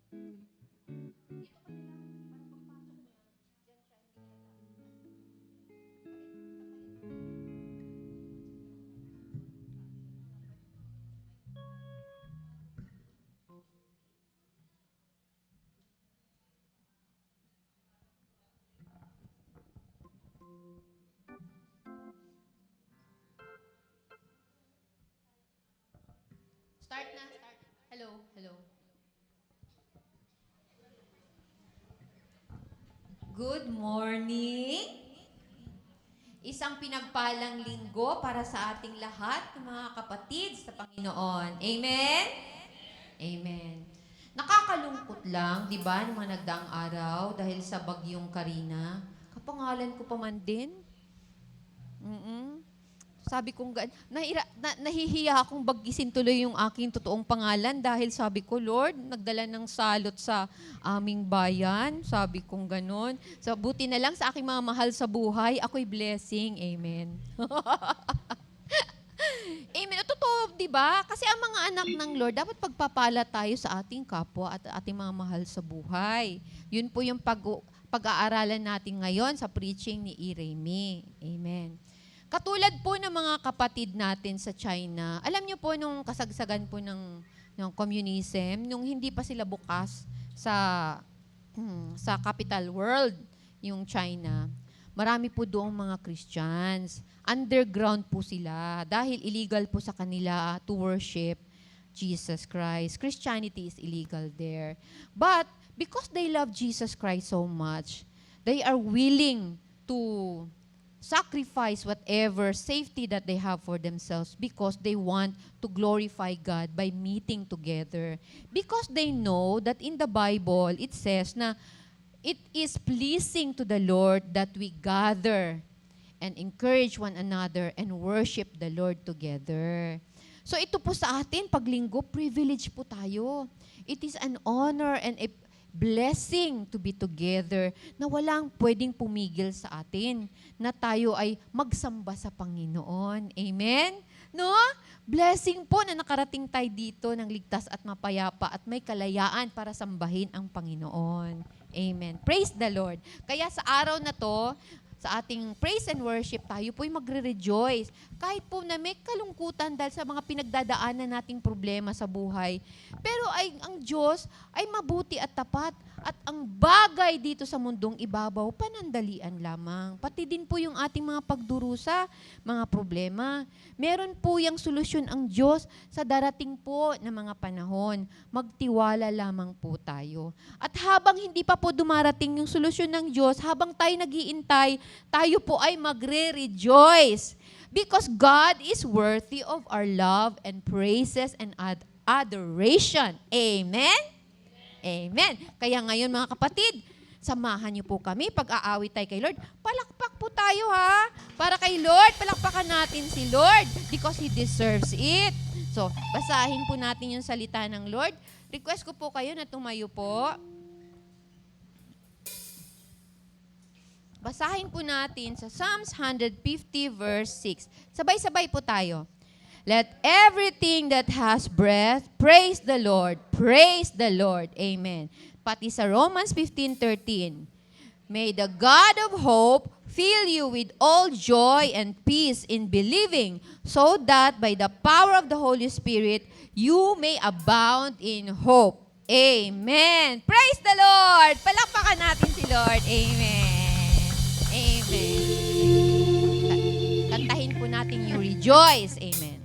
Start na, start. Hello, hello. Good morning! Isang pinagpalang linggo para sa ating lahat, mga kapatid sa Panginoon. Amen? Amen. Nakakalungkot lang, di ba, ng mga nagdaang araw dahil sa bagyong Karina. Kapangalan ko pa man din. Mm-mm. Sabi kong, nahihiya akong bagisin tuloy yung aking totoong pangalan dahil sabi ko, Lord, nagdala ng salot sa aming bayan. Sabi kong ganon. So, buti na lang sa aking mga mahal sa buhay, ako'y blessing. Amen. Amen. Totoo, di ba? Kasi ang mga anak ng Lord, dapat pagpapala tayo sa ating kapwa at ating mga mahal sa buhay. Yun po yung pag-aaralan natin ngayon sa preaching ni Irene. Amen. Katulad po ng mga kapatid natin sa China, alam niyo po nung kasagsagan po ng communism, nung hindi pa sila bukas sa sa capital world, yung China, marami po doong mga Christians. Underground po sila dahil illegal po sa kanila to worship Jesus Christ. Christianity is illegal there. But because they love Jesus Christ so much, they are willing to sacrifice whatever safety that they have for themselves because they want to glorify God by meeting together. Because they know that in the Bible, it says na it is pleasing to the Lord that we gather and encourage one another and worship the Lord together. So ito po sa atin, paglinggo, privilege po tayo. It is an honor and a blessing to be together na walang pwedeng pumigil sa atin na tayo ay magsamba sa Panginoon. Amen? No? Blessing po na nakarating tayo dito ng ligtas at mapayapa at may kalayaan para sambahin ang Panginoon. Amen. Praise the Lord. Kaya sa araw na to, sa ating praise and worship, tayo po'y magre-rejoice. Kahit po na may kalungkutan dahil sa mga pinagdadaanan nating problema sa buhay. Pero ang Diyos ay mabuti at tapat. At ang bagay dito sa mundong ibabaw, panandalian lamang. Pati din po yung ating mga pagdurusa, mga problema. Meron po yung solusyon ang Diyos sa darating po na mga panahon. Magtiwala lamang po tayo. At habang hindi pa po dumarating yung solusyon ng Diyos, habang tayo nag-iintay, tayo po ay magre-rejoice. Because God is worthy of our love and praises and adoration. Amen? Amen. Kaya ngayon mga kapatid, samahan niyo po kami pag-aawit tayo kay Lord. Palakpak po tayo ha. Para kay Lord, palakpakan natin si Lord because He deserves it. So, basahin po natin yung salita ng Lord. Request ko po kayo na tumayo po. Basahin po natin sa Psalms 150 verse 6. Sabay-sabay po tayo. Let everything that has breath praise the Lord. Praise the Lord. Amen. Pati sa Romans 15:13. May the God of hope fill you with all joy and peace in believing, so that by the power of the Holy Spirit, you may abound in hope. Amen. Praise the Lord. Palakpakan natin si Lord. Amen. Amen. Kantahin po natin yung rejoice. Amen.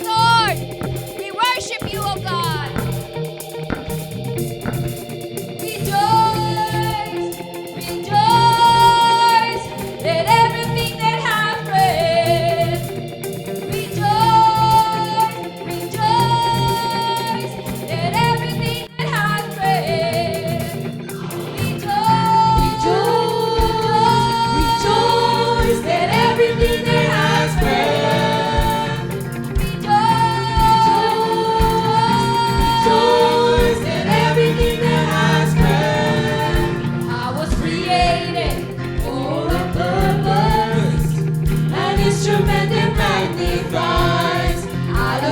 Lord, we worship you, O God. Rejoice, rejoice, let everything that has breath. Rejoice, rejoice, let everything that has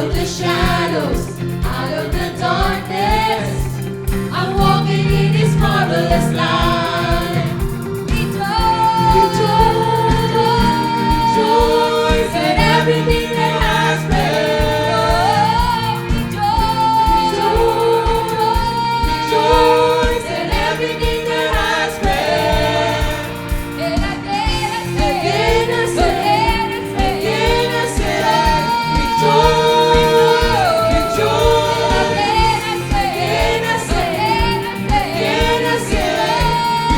of the shadows, out of the darkness. I'm walking in His marvelous light. Rejoice, rejoice in everything that has been. Rejoice in everything that has been. Again I say, rejoice. Again I say,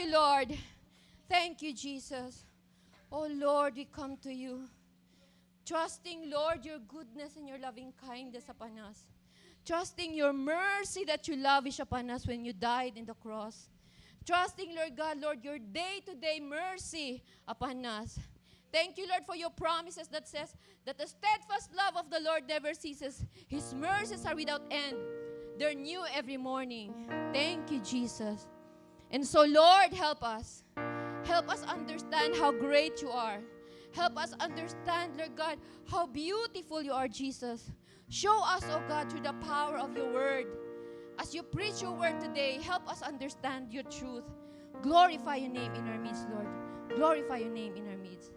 you, Lord. Thank you, Jesus. Oh, Lord, we come to you. Trusting, Lord, your goodness and your loving kindness upon us. Trusting your mercy that you lavish upon us when you died in the cross. Trusting, Lord God, Lord, your day-to-day mercy upon us. Thank you, Lord, for your promises that says that the steadfast love of the Lord never ceases. His mercies are without end. They're new every morning. Thank you, Jesus. And so, Lord, help us. Help us understand how great you are. Help us understand, Lord God, how beautiful you are, Jesus. Show us, oh God, through the power of your word. As you preach your word today, help us understand your truth. Glorify your name in our midst, Lord. Glorify your name in our midst.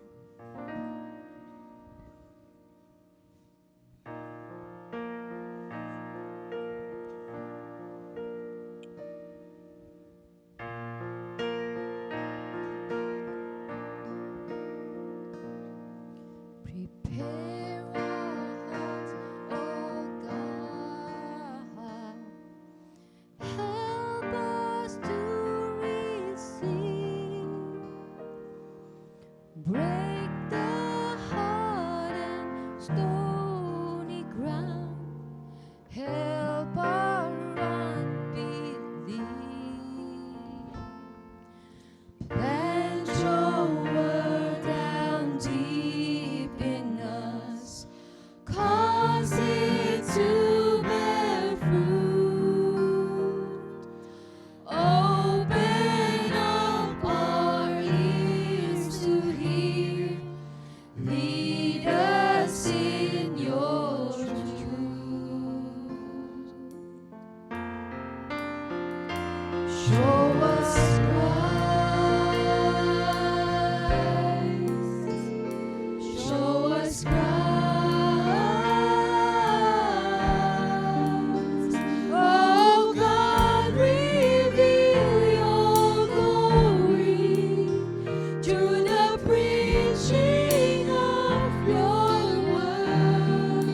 Prepare our hearts, oh God. Help us to receive. Break the heart and stony ground. Help our unbelief. Plant your word down deep in us. Cause it to bear fruit. Open up our ears to hear. Lead us in your truth. Show us Christ. Show us Christ. Oh God, reveal your glory through the preaching of your word,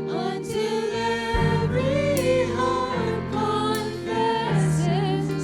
until every heart confesses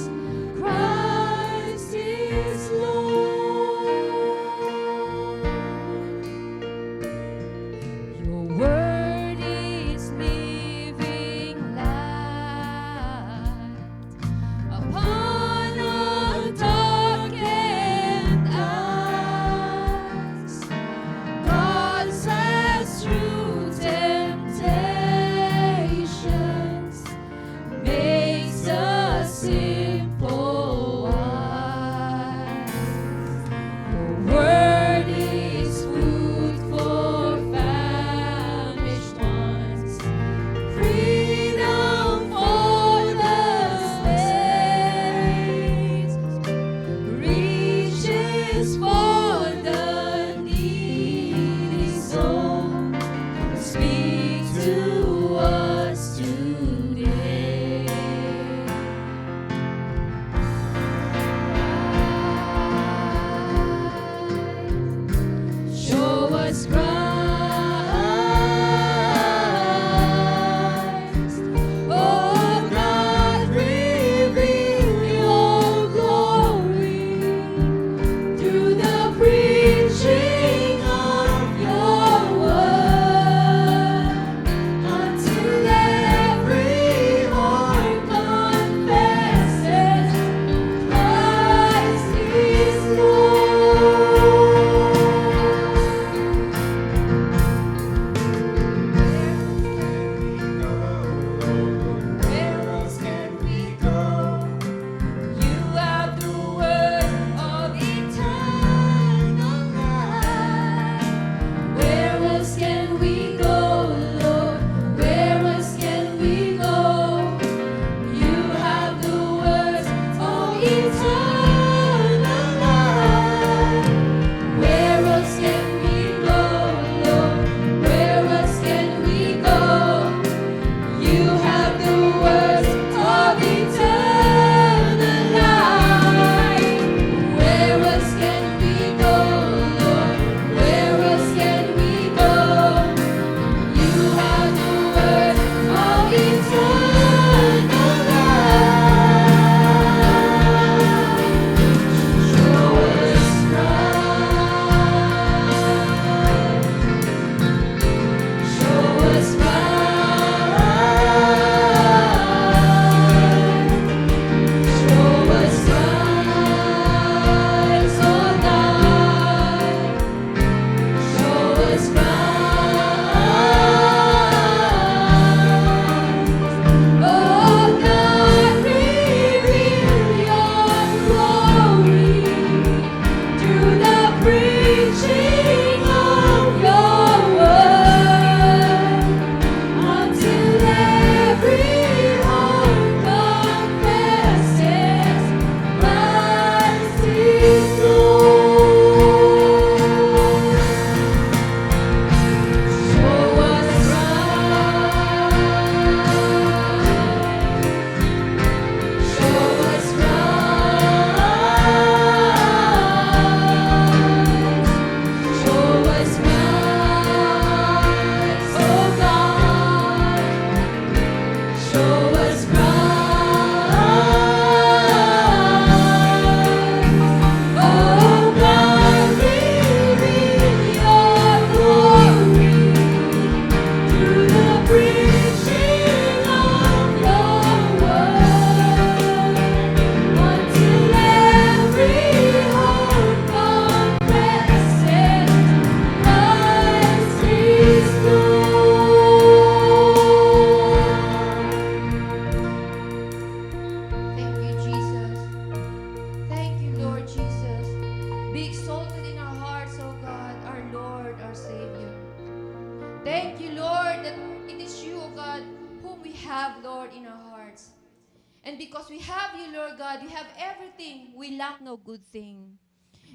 because we have you, Lord God. We have everything. We lack no good thing.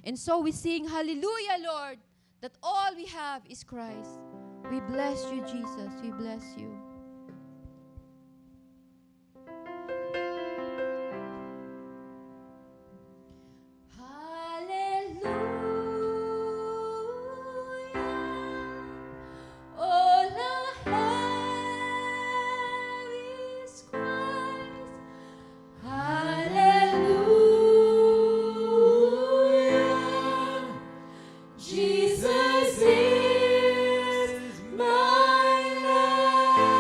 And so we sing, hallelujah, Lord, that all we have is Christ. We bless you, Jesus. We bless you. Hallelujah. All I have is Christ. Hallelujah. Jesus is my life.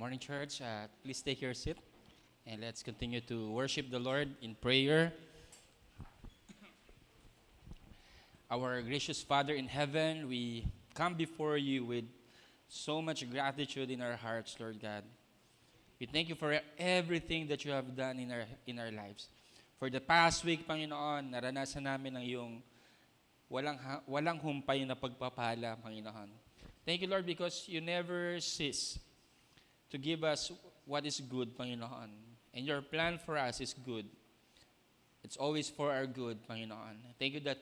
morning, church. Please take your seat and let's continue to worship the Lord in prayer. Our gracious Father in heaven, we come before you with so much gratitude in our hearts, Lord God. We thank you for everything that you have done in our lives. For the past week, Panginoon, naranasan namin ang iyong walang humpay na pagpapala, Panginoon. Thank you, Lord, because you never cease to give us what is good, Panginoon. And your plan for us is good. It's always for our good, Panginoon. Thank you that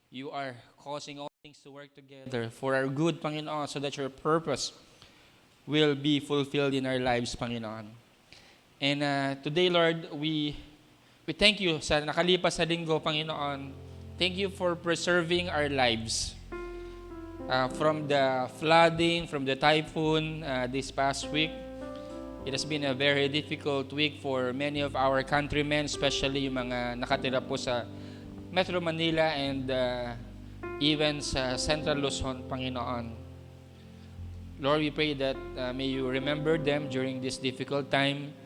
you are causing all things to work together for our good, Panginoon, so that your purpose will be fulfilled in our lives, Panginoon. And today, Lord, we thank you sa nakalipas na linggo, Panginoon. Thank you for preserving our lives. From the flooding, from the typhoon this past week, it has been a very difficult week for many of our countrymen, especially yung mga nakatira po sa Metro Manila and even sa Central Luzon, Panginoon. Lord, we pray that may you remember them during this difficult time.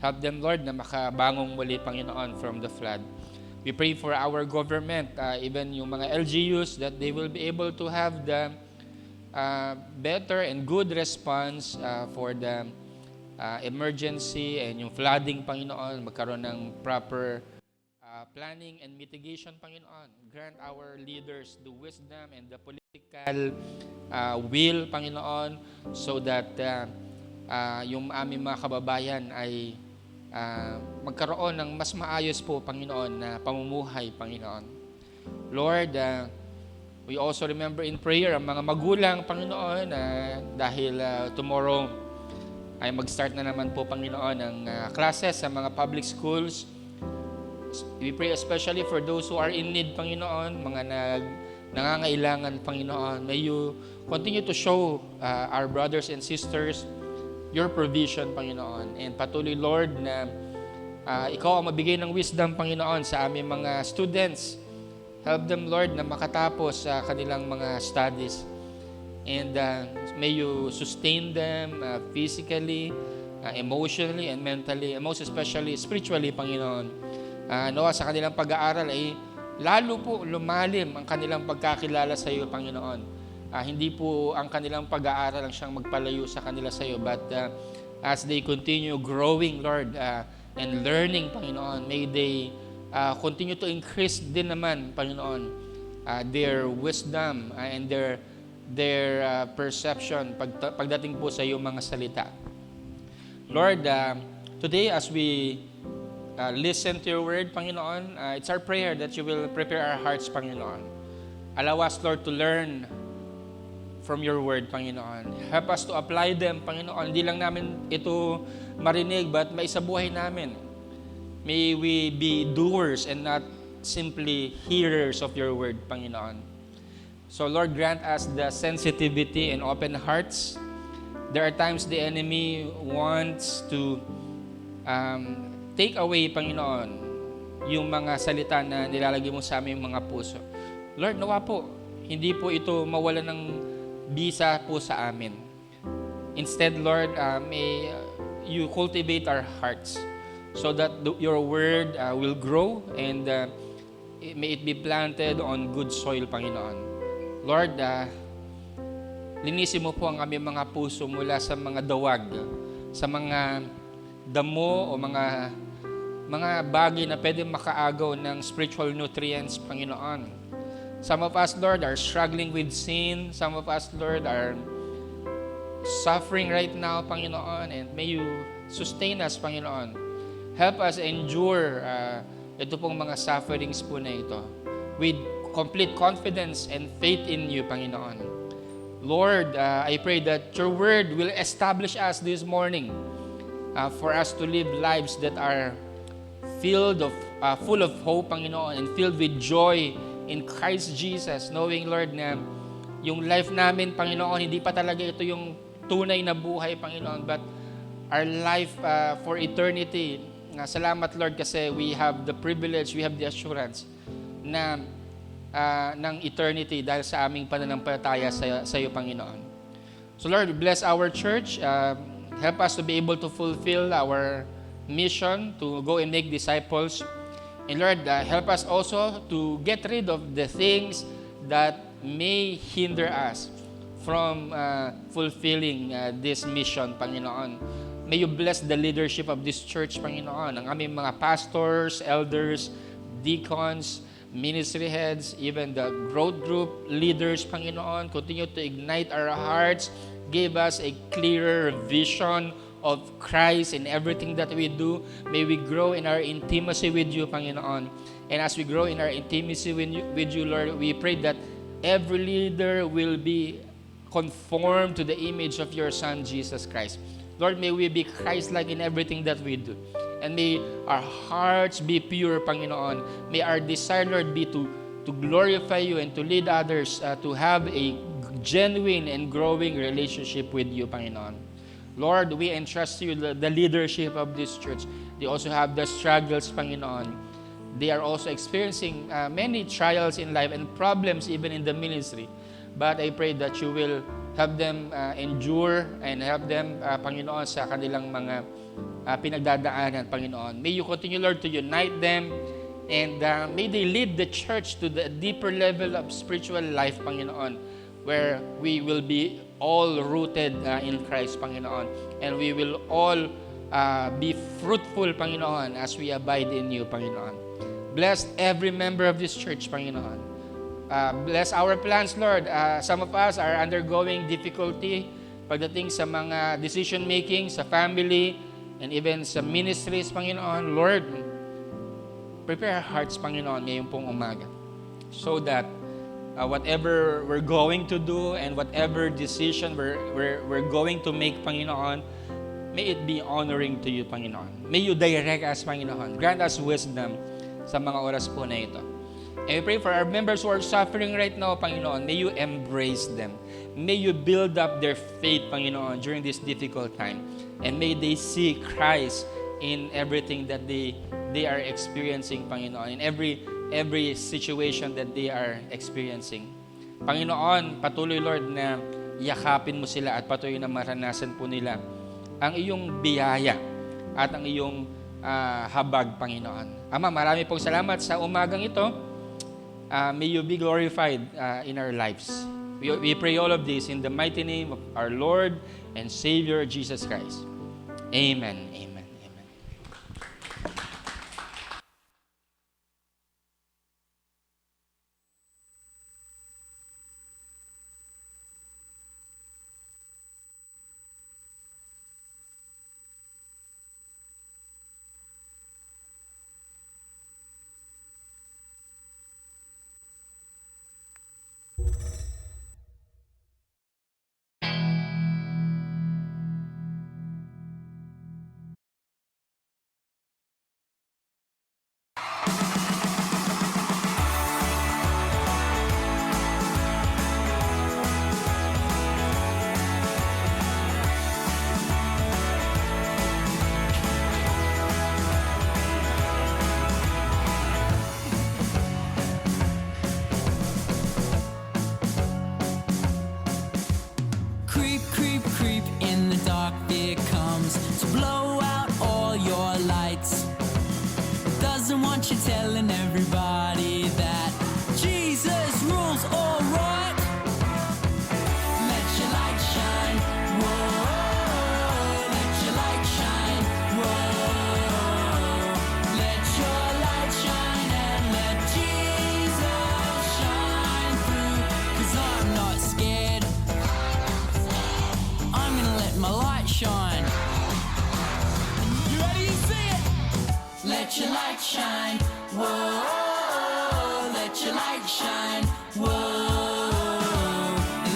Help them, Lord, na makabangong muli, Panginoon, from the flood. We pray for our government, even yung mga LGUs, that they will be able to have the better and good response for the emergency and yung flooding, Panginoon, magkaroon ng proper planning and mitigation, Panginoon. Grant our leaders the wisdom and the political will, Panginoon, so that yung aming mga kababayan ay magkaroon ng mas maayos po, Panginoon, na pamumuhay, Panginoon. Lord, we also remember in prayer ang mga magulang, Panginoon, dahil tomorrow ay mag-start na naman po, Panginoon, ang classes sa mga public schools. We pray especially for those who are in need, Panginoon, mga nangangailangan, Panginoon. May you continue to show our brothers and sisters your provision, Panginoon. And patuloy, Lord, na ikaw ang mabigay ng wisdom, Panginoon, sa aming mga students. Help them, Lord, na makatapos sa kanilang mga studies. And may you sustain them physically, emotionally, and mentally, and most especially spiritually, Panginoon. Sa kanilang pag-aaral ay lalo po lumalim ang kanilang pagkakilala sa iyo, Panginoon. Hindi po ang kanilang pag-aaral ang siyang magpalayo sa kanila sa iyo, but as they continue growing, Lord, and learning, Panginoon, may they continue to increase din naman, Panginoon, their wisdom and their perception pagdating po sa iyong mga salita. Lord, today as we listen to your word, Panginoon, it's our prayer that you will prepare our hearts, Panginoon. Allow us, Lord, to learn from your word, Panginoon. Help us to apply them, Panginoon. Hindi lang namin ito marinig, but maisabuhay namin. May we be doers and not simply hearers of your word, Panginoon. So, Lord, grant us the sensitivity and open hearts. There are times the enemy wants to take away, Panginoon, yung mga salita na nilalagay mo sa aming mga puso. Lord, nawa po, hindi po ito mawala ng bisa po sa amin. Instead, Lord, may you cultivate our hearts so that your word will grow and may it be planted on good soil, Panginoon. Lord, linisin mo po ang aming mga puso mula sa mga dawag, sa mga damo o mga bagay na pwedeng makaagaw ng spiritual nutrients, Panginoon. Some of us, Lord, are struggling with sin. Some of us, Lord, are suffering right now, Panginoon, and may you sustain us, Panginoon. Help us endure ito pong mga sufferings po na ito with complete confidence and faith in you, Panginoon. Lord, I pray that your word will establish us this morning for us to live lives that are full of hope, Panginoon, and filled with joy in Christ Jesus, knowing, Lord, na yung life namin, Panginoon, hindi pa talaga ito yung tunay na buhay, Panginoon, but our life for eternity. Salamat, Lord, kasi we have the privilege, we have the assurance na ng eternity dahil sa aming pananampalataya sa iyo, Panginoon. So, Lord, bless our church. help us to be able to fulfill our mission to go and make disciples. And Lord, help us also to get rid of the things that may hinder us from fulfilling this mission, Panginoon. May you bless the leadership of this church, Panginoon. Ang aming mga pastors, elders, deacons, ministry heads, even the growth group leaders, Panginoon. Continue to ignite our hearts. Give us a clearer vision of Christ in everything that we do. May we grow in our intimacy with you, Panginoon. And as we grow in our intimacy with you, Lord, we pray that every leader will be conformed to the image of your Son, Jesus Christ. Lord, may we be Christ-like in everything that we do. And may our hearts be pure, Panginoon. May our desire, Lord, be to glorify you and to lead others to have a genuine and growing relationship with you, Panginoon. Lord, we entrust to you the leadership of this church. They also have the struggles, Panginoon. They are also experiencing many trials in life and problems even in the ministry. But I pray that you will help them endure and help them, Panginoon, sa kanilang mga pinagdadaanan, Panginoon. May you continue, Lord, to unite them and may they lead the church to the deeper level of spiritual life, Panginoon, where we will be all rooted in Christ, Panginoon. And we will all be fruitful, Panginoon, as we abide in you, Panginoon. Bless every member of this church, Panginoon. Bless our plans, Lord. Some of us are undergoing difficulty pagdating sa mga decision-making, sa family, and even sa ministries, Panginoon. Lord, prepare our hearts, Panginoon, ngayong pong umaga. So that whatever we're going to do and whatever decision we're going to make, Panginoon, may it be honoring to you, Panginoon. May you direct us, Panginoon. Grant us wisdom sa mga oras po na ito. And we pray for our members who are suffering right now, Panginoon. May you embrace them. May you build up their faith, Panginoon, during this difficult time. And may they see Christ in everything that they are experiencing, Panginoon. In every situation that they are experiencing. Panginoon, patuloy, Lord, na yakapin mo sila at patuloy na maranasan po nila ang iyong biyaya at ang iyong habag, Panginoon. Ama, marami pong salamat sa umagang ito. May you be glorified in our lives. We pray all of this in the mighty name of our Lord and Savior, Jesus Christ. Amen. Amen. Amen. Creep, creep, creep, in the dark fear comes to blow out all your lights. Doesn't want you telling everybody that Jesus rules all right. Let your light shine, whoa. Let your light shine, whoa. Let your light shine and let Jesus shine through. 'Cause I'm not scared. I'm gonna let my light shine. You ready to see it? Let your light shine, whoa. Let your light shine, whoa.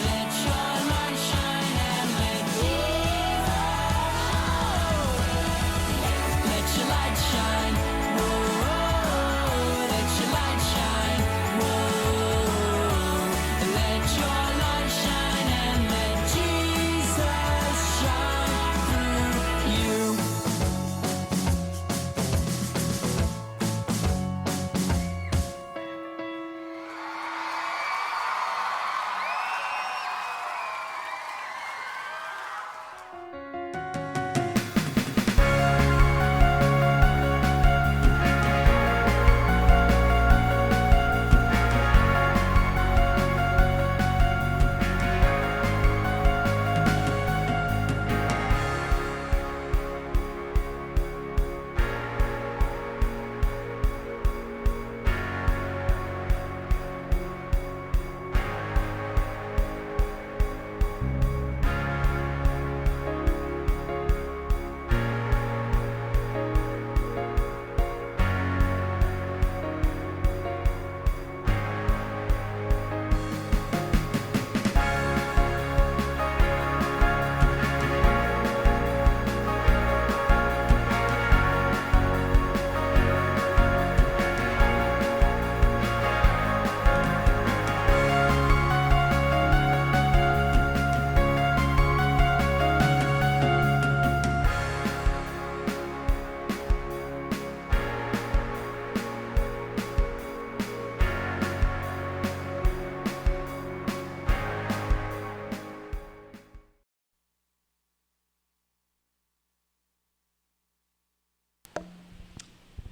Let your light shine and let Let your light shine, whoa. Let your light shine, whoa. Let your light shine and let Jesus shine through you.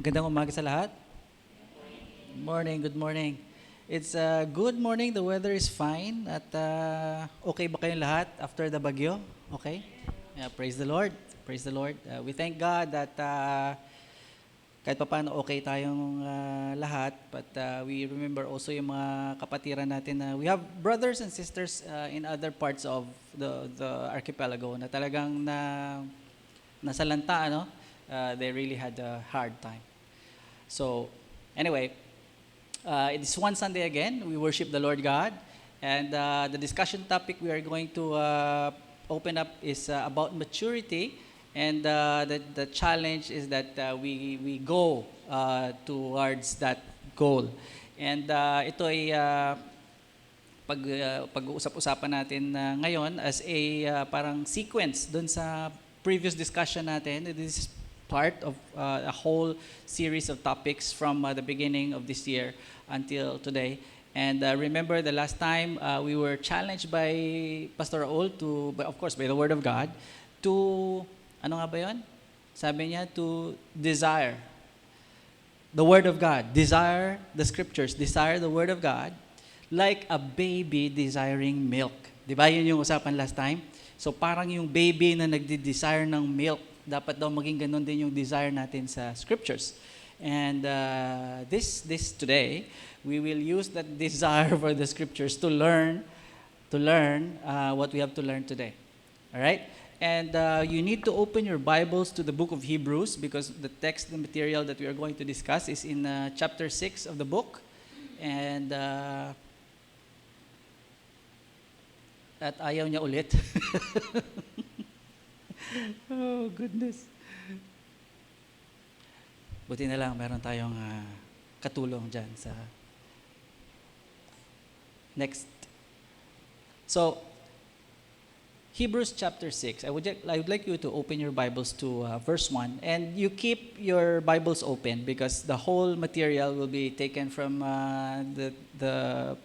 Magandang umaga sa lahat. Good morning. It's a good morning. The weather is fine. At okay ba kayong lahat after the bagyo? Okay? Yeah, praise the Lord. Praise the Lord. We thank God that kahit papaano okay tayong lahat. But we remember also yung mga kapatiran natin na we have brothers and sisters in other parts of the archipelago na talagang nasa lanta, ano? They really had a hard time. So, anyway, it is one Sunday again. We worship the Lord God. And the discussion topic we are going to open up is about maturity. And the challenge is that we go towards that goal. And ito ay pag-uusap-usapan natin ngayon as a parang sequence dun sa previous discussion natin. This is part of a whole series of topics from the beginning of this year until today. And remember the last time we were challenged by Pastor Raul of course, by the Word of God, to, ano nga ba yun? Sabi niya, to desire the Word of God, desire the Scriptures, desire the Word of God, like a baby desiring milk. Di ba yun yung usapan last time? So parang yung baby na nagde-desire ng milk, dapat daw maging ganun din yung desire natin sa Scriptures. And this today, we will use that desire for the Scriptures to learn what we have to learn today. All right? And you need to open your Bibles to the book of Hebrews because the text, the material that we are going to discuss is in chapter 6 of the book. And at ayaw niya ulit. Oh, goodness. Buti na lang, meron tayong katulong dyan sa next. So, Hebrews chapter 6. I would like you to open your Bibles to verse 1. And you keep your Bibles open because the whole material will be taken from the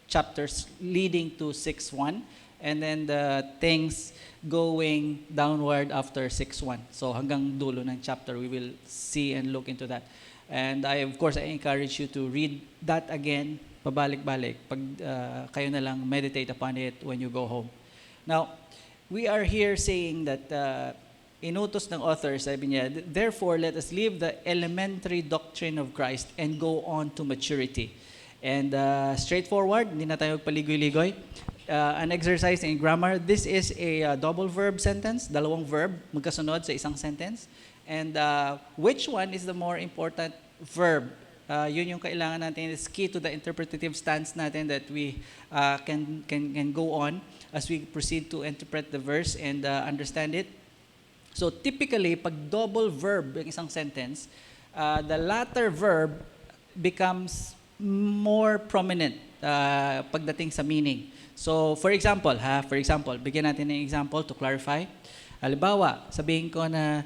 chapters leading to 6:1. And then the things going downward after 6:1. So hanggang dulo ng chapter, we will see and look into that. And I encourage you to read that again, pabalik-balik, pag kayo na lang meditate upon it when you go home. Now, we are here saying that inutos ng author, sabi niya, therefore let us leave the elementary doctrine of Christ and go on to maturity. And straightforward, hindi na tayo paligoy-ligoy. An exercise in grammar. This is a double verb sentence, dalawang verb magkasunod sa isang sentence. And which one is the more important verb? Yun yung kailangan natin. It's key to the interpretative stance natin that we can go on as we proceed to interpret the verse and understand it. So typically, pag double verb yung isang sentence, the latter verb becomes more prominent pagdating sa meaning. So, for example, bigyan natin ng example to clarify. Halimbawa, sabihin ko na,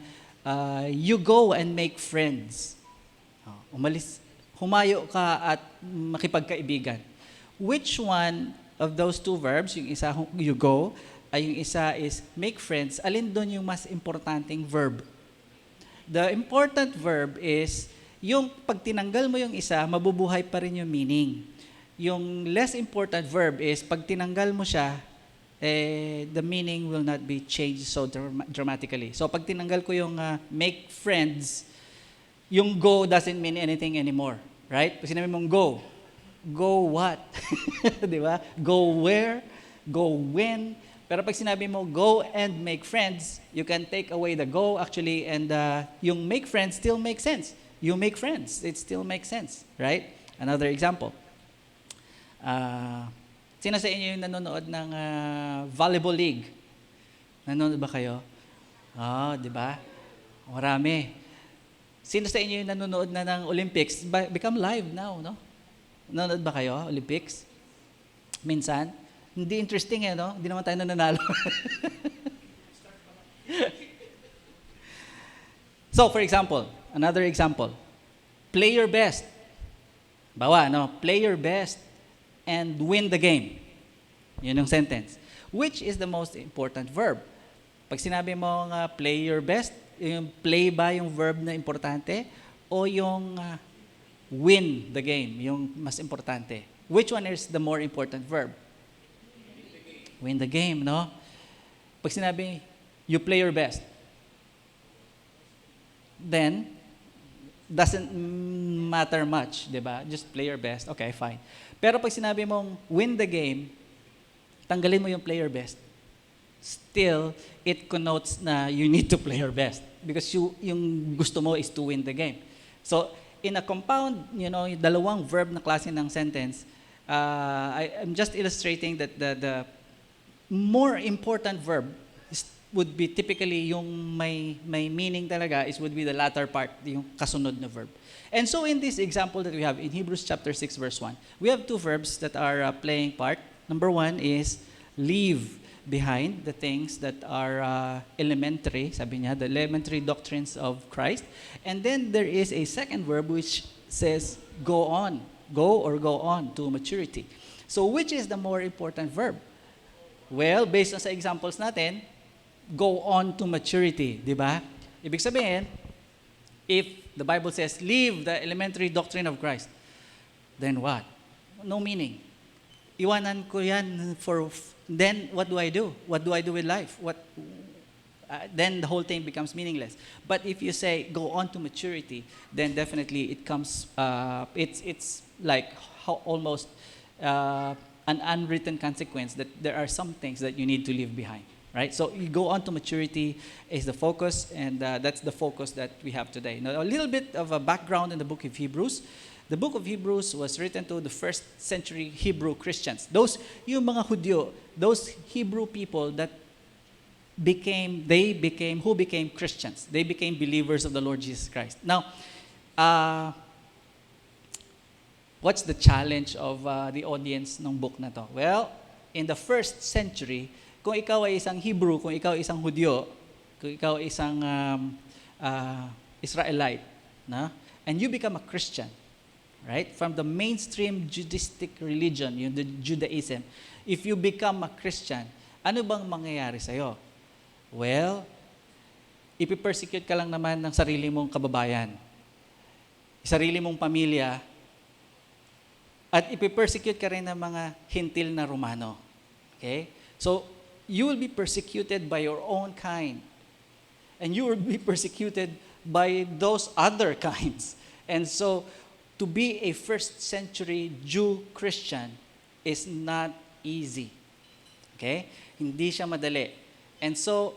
you go and make friends. Humayo ka at makipagkaibigan. Which one of those two verbs, yung isa you go, ay yung isa is make friends, alin doon yung mas importanteng verb? The important verb is, yung pag tinanggal mo yung isa, mabubuhay pa rin yung meaning. Yung less important verb is, pag tinanggal mo siya, the meaning will not be changed so dramatically. So pag tinanggal ko yung make friends, yung go doesn't mean anything anymore. Right? Pag sinabi mong go what? Di ba? Go where? Go when? Pero pag sinabi mo go and make friends, you can take away the go actually and yung make friends still makes sense. You make friends, it still makes sense. Right? Another example. Sino sa inyo yung nanonood ng volleyball league? Nanonood ba kayo? Di ba? Marami. Sino sa inyo yung nanonood na ng Olympics? Become live now, no? Nanonood ba kayo, Olympics? Minsan? Hindi interesting no? Hindi naman tayo nananalo. So, for example, another example. Play your best. Bawa, no? Play your best and win the game. Yun yung sentence. Which is the most important verb? Pag sinabi mo nga play your best, yung play ba yung verb na importante? o yung win the game, yung mas importante? Which one is the more important verb? Win the game, no? Pag sinabi, you play your best, then, doesn't matter much, di ba? Just play your best, okay, fine. Pero pag sinabi mong win the game, tanggalin mo yung play your best, still, it connotes na you need to play your best because yung gusto mo is to win the game. So, in a compound, yung dalawang verb na klase ng sentence, I'm just illustrating that the more important verb would be typically yung may meaning talaga would be the latter part, yung kasunod na verb. And so in this example that we have in Hebrews chapter 6 verse 1, we have two verbs that are playing part. Number one is leave behind the things that are elementary, sabi niya, the elementary doctrines of Christ. And then there is a second verb which says go on, go on to maturity. So which is the more important verb? Well, based on sa examples natin, go on to maturity, di ba? Ibig sabihin, if the Bible says, leave the elementary doctrine of Christ, then what? No meaning. Iwanan ko yan then what do I do? What do I do with life? Then the whole thing becomes meaningless. But if you say, go on to maturity, then definitely it comes, it's like almost an unwritten consequence that there are some things that you need to leave behind. Right? So you go on to maturity is the focus, and that's the focus that we have today. Now, a little bit of a background in the book of Hebrews. The book of Hebrews was written to the first century Hebrew Christians. Yung mga Hudyo, those Hebrew people that became Christians. They became believers of the Lord Jesus Christ. Now, what's the challenge of the audience ng book na to? Well, in the first century, kung ikaw ay isang Hebrew, kung ikaw ay isang Hudyo, kung ikaw ay isang Israelite, and you become a Christian, right? From the mainstream Judaistic religion, yung the Judaism, if you become a Christian, ano bang mangyayari sa'yo? Well, ipipersecute ka lang naman ng sarili mong kababayan, sarili mong pamilya, at ipipersecute ka rin ng mga hintil na Romano. Okay? So, you will be persecuted by your own kind. And you will be persecuted by those other kinds. And so, to be a first century Jew Christian is not easy. Okay? Hindi siya madali. And so,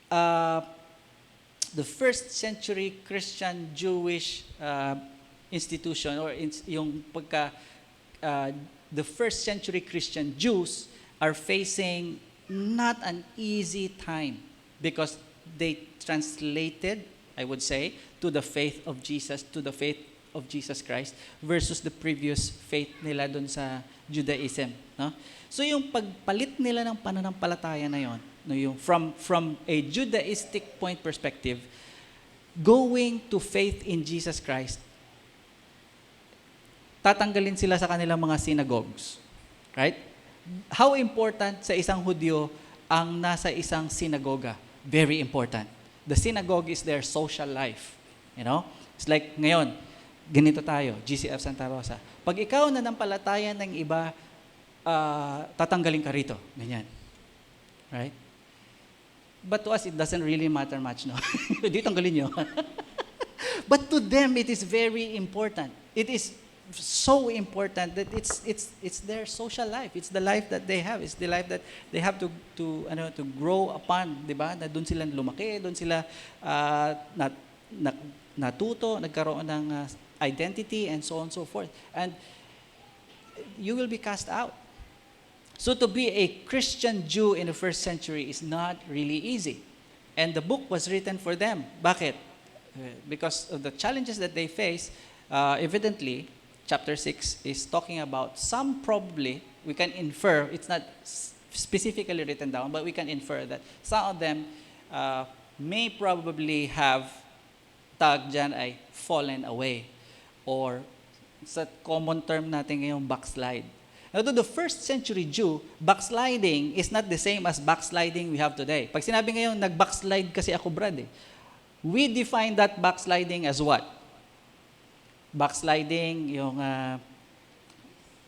the first century Christian Jewish institution, or yung the first century Christian Jews are facing not an easy time because they translated, I would say, to the faith of Jesus Christ versus the previous faith nila dun sa Judaism. No? So yung pagpalit nila ng pananampalataya na yon, no, yung from a Judaistic point perspective, going to faith in Jesus Christ, tatanggalin sila sa kanilang mga synagogues. Right? How important sa isang Hudyo ang nasa isang sinagoga? Very important. The synagogue is their social life. You know? It's like ngayon, ganito tayo, GCF Santa Rosa. Pag ikaw nanampalataya ng iba, tatanggalin ka rito. Ganyan. Right? But to us, it doesn't really matter much, no? Di tanggalin nyo. But to them, it is very important. It is so important that it's their social life. It's the life that they have. It's the life that they have to grow upon, 'di ba? Na doon sila lumaki, doon sila natuto, nagkaroon ng identity and so on and so forth. And you will be cast out. So to be a Christian Jew in the first century is not really easy. And the book was written for them. Bakit? Because of the challenges that they face, evidently Chapter 6 is talking about some probably, we can infer, it's not specifically written down, but we can infer that some of them may probably have, tag dyan ay, fallen away. Or, sa common term natin ngayong backslide. Now, to the first century Jew, backsliding is not the same as backsliding we have today. Pag sinabi ngayon, nag-backslide kasi ako, Brad, we define that backsliding as what? Backsliding, yung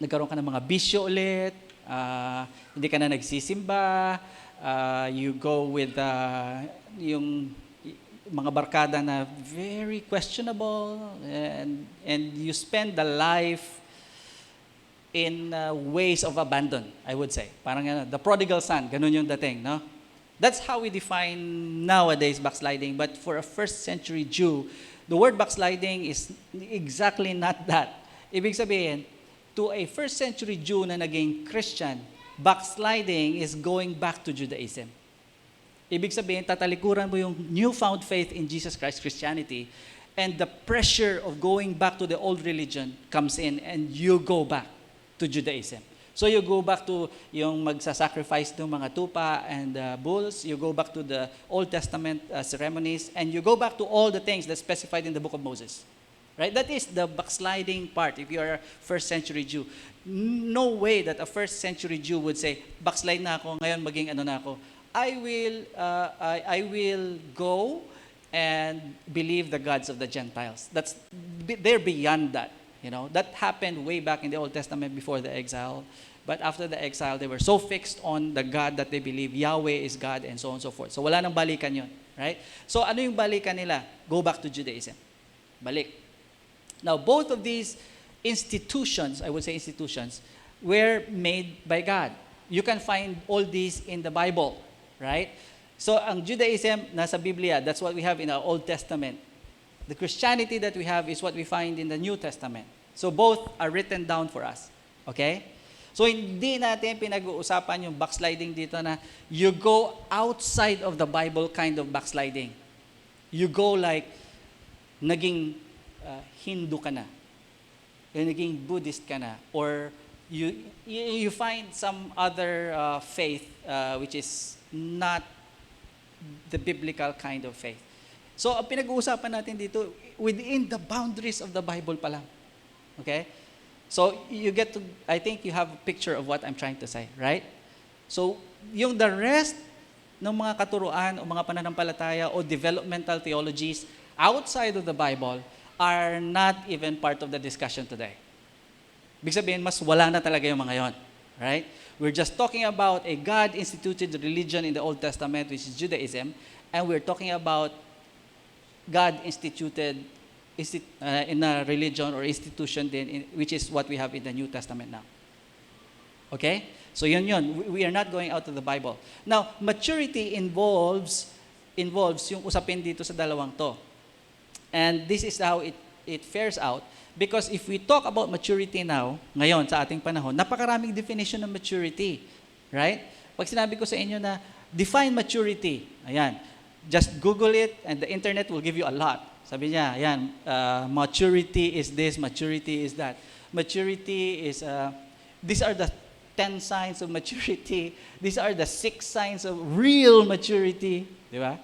nagkaroon ka ng mga bisyo ulit, hindi ka na nagsisimba, you go with yung mga barkada na very questionable, and you spend the life in ways of abandon, I would say. Parang the prodigal son, ganun yung dating, no? That's how we define nowadays backsliding. But for a first century Jew, the word backsliding is exactly not that. Ibig sabihin, to a first century Jew na naging Christian, backsliding is going back to Judaism. Ibig sabihin, tatalikuran mo yung newfound faith in Jesus Christ, Christianity, and the pressure of going back to the old religion comes in, and you go back to Judaism. So you go back to yung magsasacrifice ng mga tupa and bulls, you go back to the Old Testament ceremonies, and you go back to all the things that's specified in the book of Moses. Right? That is the backsliding part if you are a first century Jew. No way that a first century Jew would say, backslide na ako, ngayon maging ano na ako. I will go and believe the gods of the Gentiles. They're beyond that. You know, that happened way back in the Old Testament before the exile. But after the exile, they were so fixed on the God that they believe Yahweh is God and so on and so forth. So wala nang balikan yun. Right? So ano yung balikan nila? Go back to Judaism. Balik. Now, both of these institutions, I would say institutions, were made by God. You can find all these in the Bible. Right? So ang Judaism, nasa Biblia, that's what we have in our Old Testament. The Christianity that we have is what we find in the New Testament. So both are written down for us. Okay? So hindi natin pinag-uusapan yung backsliding dito na you go outside of the Bible kind of backsliding. You go like naging Hindu ka na. Naging Buddhist ka na. Or you find some other faith which is not the biblical kind of faith. So, ang pinag-uusapan natin dito, within the boundaries of the Bible pa lang. Okay? So, I think you have a picture of what I'm trying to say, right? So, yung the rest ng mga katuruan o mga pananampalataya o developmental theologies outside of the Bible are not even part of the discussion today. Ibig sabihin, mas wala na talaga yung mga yon, right? We're just talking about a God-instituted religion in the Old Testament, which is Judaism, and we're talking about God instituted in a religion or institution din, which is what we have in the New Testament now. Okay? So yun. We are not going out of the Bible. Now, maturity involves yung usapin dito sa dalawang to. And this is how it fares out. Because if we talk about maturity now, ngayon sa ating panahon, napakaraming definition ng maturity. Right? Pag sinabi ko sa inyo na define maturity, ayan, just Google it and the internet will give you a lot. Sabi niya, ayan, maturity is this, maturity is that. Maturity is, these are the 10 signs of maturity. These are the 6 signs of real maturity. Di ba?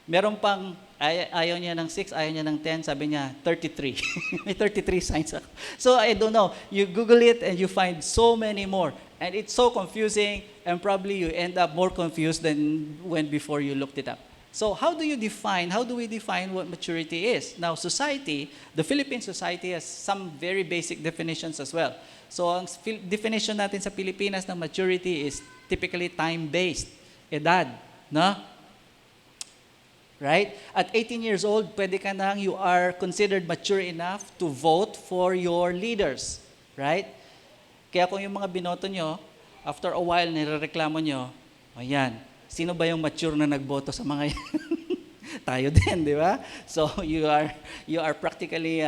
Meron pang, ayaw niya ng 6, ayaw niya ng 10, sabi niya, 33. May 33 signs ako. So I don't know. You Google it and you find so many more. And it's so confusing and probably you end up more confused than when before you looked it up. So how do we define what maturity is? Now, society, the Philippine society has some very basic definitions as well. So ang definition natin sa Pilipinas ng maturity is typically time-based, edad, no? Right? At 18 years old, pwede ka nang, you are considered mature enough to vote for your leaders. Right? Kaya kung yung mga binoto nyo, after a while, nirereklamo nyo, ayan, sino ba yung mature na nagboto sa mga yan? Tayo din, di ba? So you are practically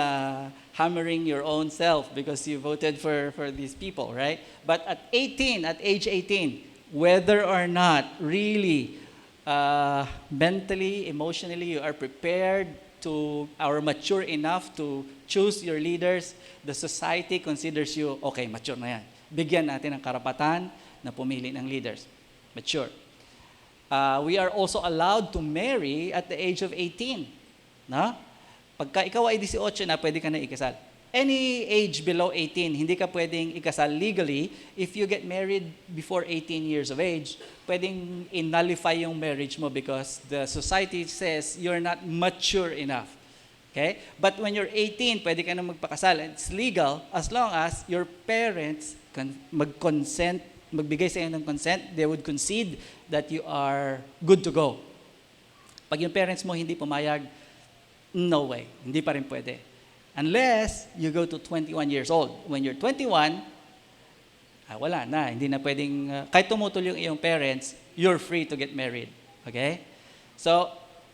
hammering your own self because you voted for these people, right? But at age 18, whether or not really mentally, emotionally, you are prepared or mature enough to choose your leaders, the society considers you, okay, mature na yan. Bigyan natin ng karapatan na pumili ng leaders. Mature. We are also allowed to marry at the age of 18. No? Pagka ikaw ay 18 na, pwede ka na ikasal. Any age below 18, hindi ka pwedeng ikasal legally. If you get married before 18 years of age, pwedeng in-nullify yung marriage mo because the society says you're not mature enough. Okay? But when you're 18, pwede ka na magpakasal. And it's legal as long as your parents mag-consent, magbigay sa iyo ng consent, they would concede that you are good to go. Pag yung parents mo hindi pumayag, no way. Hindi pa rin pwede. Unless you go to 21 years old. When you're 21, wala na. Hindi na pwedeng, kahit tumutol yung iyong parents, you're free to get married. Okay? So,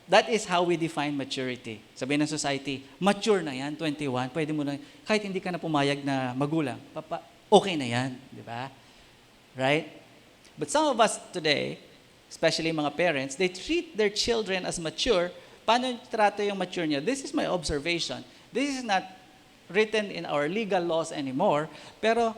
that is how we define maturity. Sabihin ng society, mature na yan, 21, pwede mo na, kahit hindi ka na pumayag na magulang, okay na yan, di ba? Right? But some of us today, especially mga parents, they treat their children as mature. Paano trato yung mature niya? This is my observation. This is not written in our legal laws anymore, pero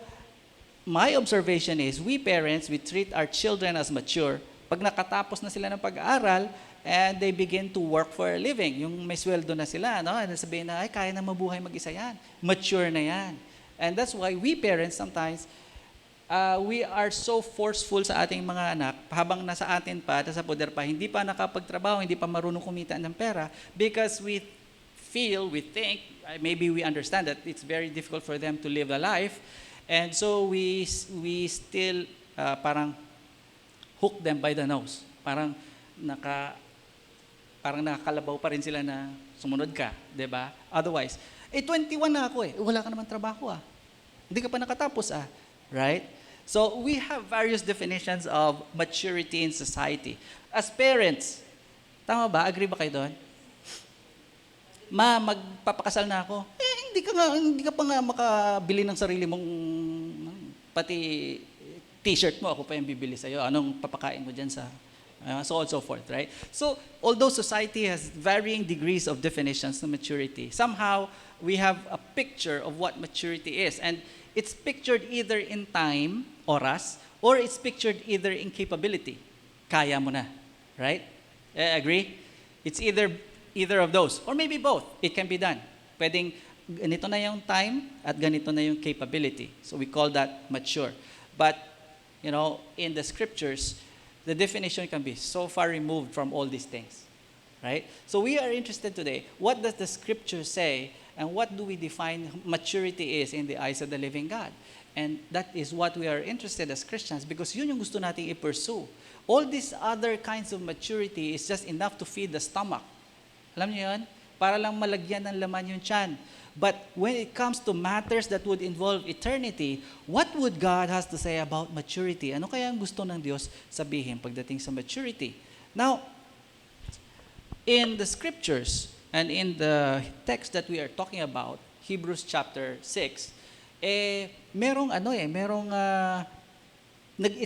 my observation is, we parents, we treat our children as mature. Pag nakatapos na sila ng pag-aaral, and they begin to work for a living. Yung may sweldo na sila, no? And sabihin na, ay, kaya na mabuhay mag-isa yan. Mature na yan. And that's why we parents sometimes, we are so forceful sa ating mga anak, habang nasa atin pa, sa poder pa, hindi pa nakapagtrabaho, hindi pa marunong kumita ng pera, because we think, maybe we understand that it's very difficult for them to live a life, and so we still parang hook them by the nose. Parang nakakalabaw pa rin sila na sumunod ka, di ba? Otherwise, 21 na ako wala ka naman trabaho Hindi ka pa nakatapos right? So, we have various definitions of maturity in society. As parents, tama ba? Agree ba kayo doon? Magpapakasal na ako. Hindi ka pa nga makabili ng sarili mong, pati t-shirt mo, ako pa yung bibili sa'yo. Anong papakain mo dyan sa... so on and so forth, right? So, although society has varying degrees of definitions of maturity, somehow we have a picture of what maturity is. And it's pictured either in time, oras, or it's pictured either in capability. Kaya mo na, right? Agree? It's either of those, or maybe both. It can be done. Pwedeng ganito na yung time at ganito na yung capability. So we call that mature. But, in the scriptures, the definition can be so far removed from all these things, right? So we are interested today, what does the scripture say, and what do we define maturity is in the eyes of the living God? And that is what we are interested as Christians, because yun yung gusto nating i-pursue. All these other kinds of maturity is just enough to feed the stomach. Alam niyo yun? Para lang malagyan ng laman yung tiyan. But when it comes to matters that would involve eternity, what would God has to say about maturity? Ano kaya ang gusto ng Diyos sabihin pagdating sa maturity? Now, in the scriptures and in the text that we are talking about, Hebrews chapter 6, it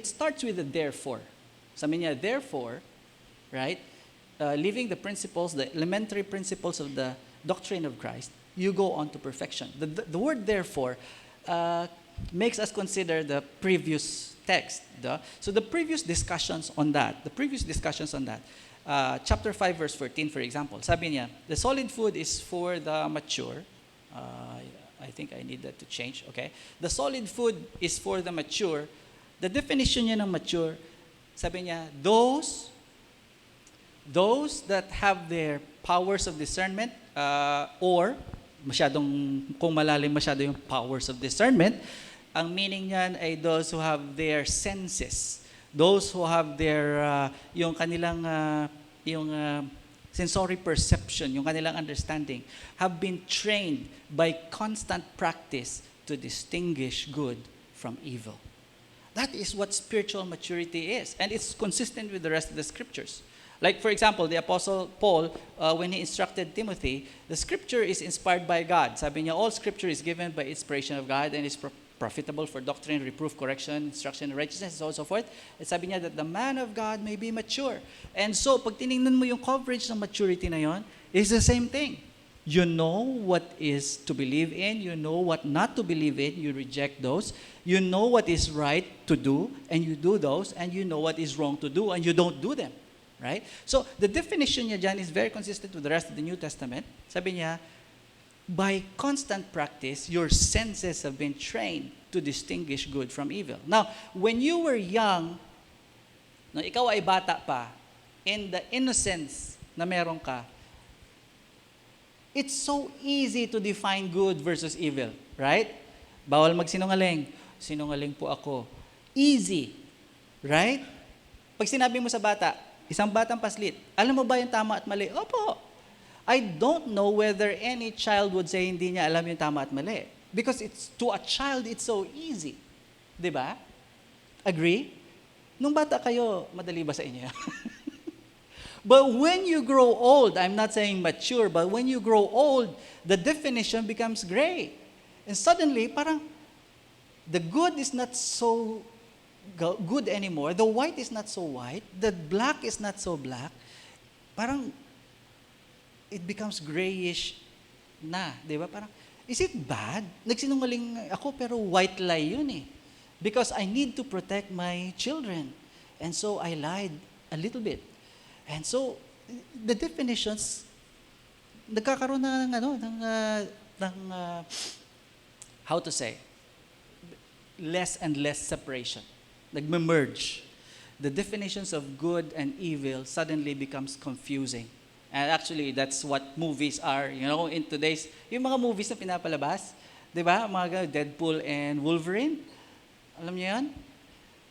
starts with the therefore. Sabi niya, therefore, right, leaving the principles, the elementary principles of the doctrine of Christ, you go on to perfection. The word therefore makes us consider the previous text. So the previous discussions on that, chapter 5 verse 14 for example, sabi niya, the solid food is for the mature. I think I need that to change, okay? The solid food is for the mature. The definition niya ng mature, sabi niya, those that have their powers of discernment, or kung malalim masyado yung powers of discernment, ang meaning niyan ay those who have their senses, those who have their, yung kanilang, sensory perception, yung kanilang understanding, have been trained by constant practice to distinguish good from evil. That is what spiritual maturity is, and it's consistent with the rest of the scriptures. Like, for example, the Apostle Paul, when he instructed Timothy, the scripture is inspired by God. Sabi niya, all scripture is given by inspiration of God and is profitable for doctrine, reproof, correction, instruction, and righteousness, and so on and so forth. At sabi niya that the man of God may be mature. And so, pag tinignan mo yung coverage ng maturity na yon, it's the same thing. You know what is to believe in, you know what not to believe in, you reject those. You know what is right to do, and you do those, and you know what is wrong to do, and you don't do them. Right? So, the definition niya dyan is very consistent with the rest of the New Testament. Sabi niya, by constant practice, your senses have been trained to distinguish good from evil. Now, when you were young, ikaw ay bata pa, in the innocence na meron ka, It's so easy to define good versus evil, right? Bawal magsinungaling. Sinungaling po ako. Easy, right? Pag sinabi mo sa bata, isang batang paslit, alam mo ba yung tama at mali? Opo. I don't know whether any child would say hindi niya alam yung tama at mali. Because it's to a child, it's so easy. 'Di ba? Agree? Nung bata kayo, madali ba sa inyo? But when you grow old, I'm not saying mature, but when you grow old, the definition becomes gray. And suddenly, parang, the good is not so good anymore. The white is not so white. The black is not so black. Parang, it becomes grayish na. Di ba? Parang, is it bad? Nagsinungaling ako pero white lie yun eh. Because I need to protect my children. And so I lied a little bit. And so, the definitions, nagkakaroon na how to say, less and less separation. Nagme-merge. The definitions of good and evil suddenly becomes confusing. And actually, that's what movies are. You know, in today's, yung mga movies na pinapalabas, di ba? Mga Deadpool and Wolverine. Alam niyo yan?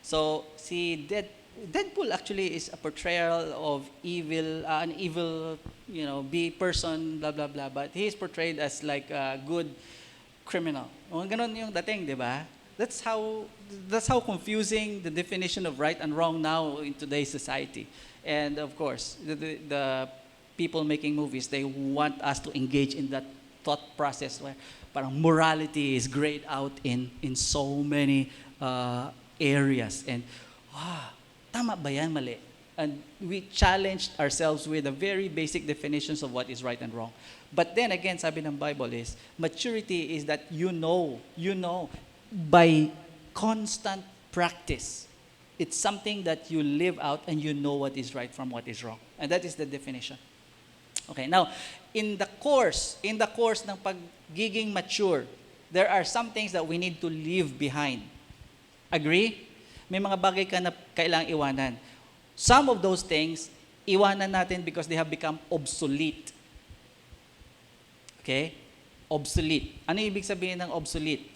So, si Deadpool actually is a portrayal of evil, an evil, person, blah, blah, blah. But he is portrayed as like a good criminal. O, ganun yung dating, di ba? That's how confusing the definition of right and wrong now in today's society. And of course, the people making movies, they want us to engage in that thought process where parang morality is grayed out in so many areas. And, tama ba yan, mali? And we challenged ourselves with the very basic definitions of what is right and wrong. But then again, sabi ng Bible is, maturity is that you know, by constant practice. It's something that you live out and you know what is right from what is wrong. And that is the definition. Okay, now, in the course ng pagiging mature, there are some things that we need to leave behind. Agree? May mga bagay ka na kailangang iwanan. Some of those things, iwanan natin because they have become obsolete. Okay? Obsolete. Ano ibig sabihin ng obsolete?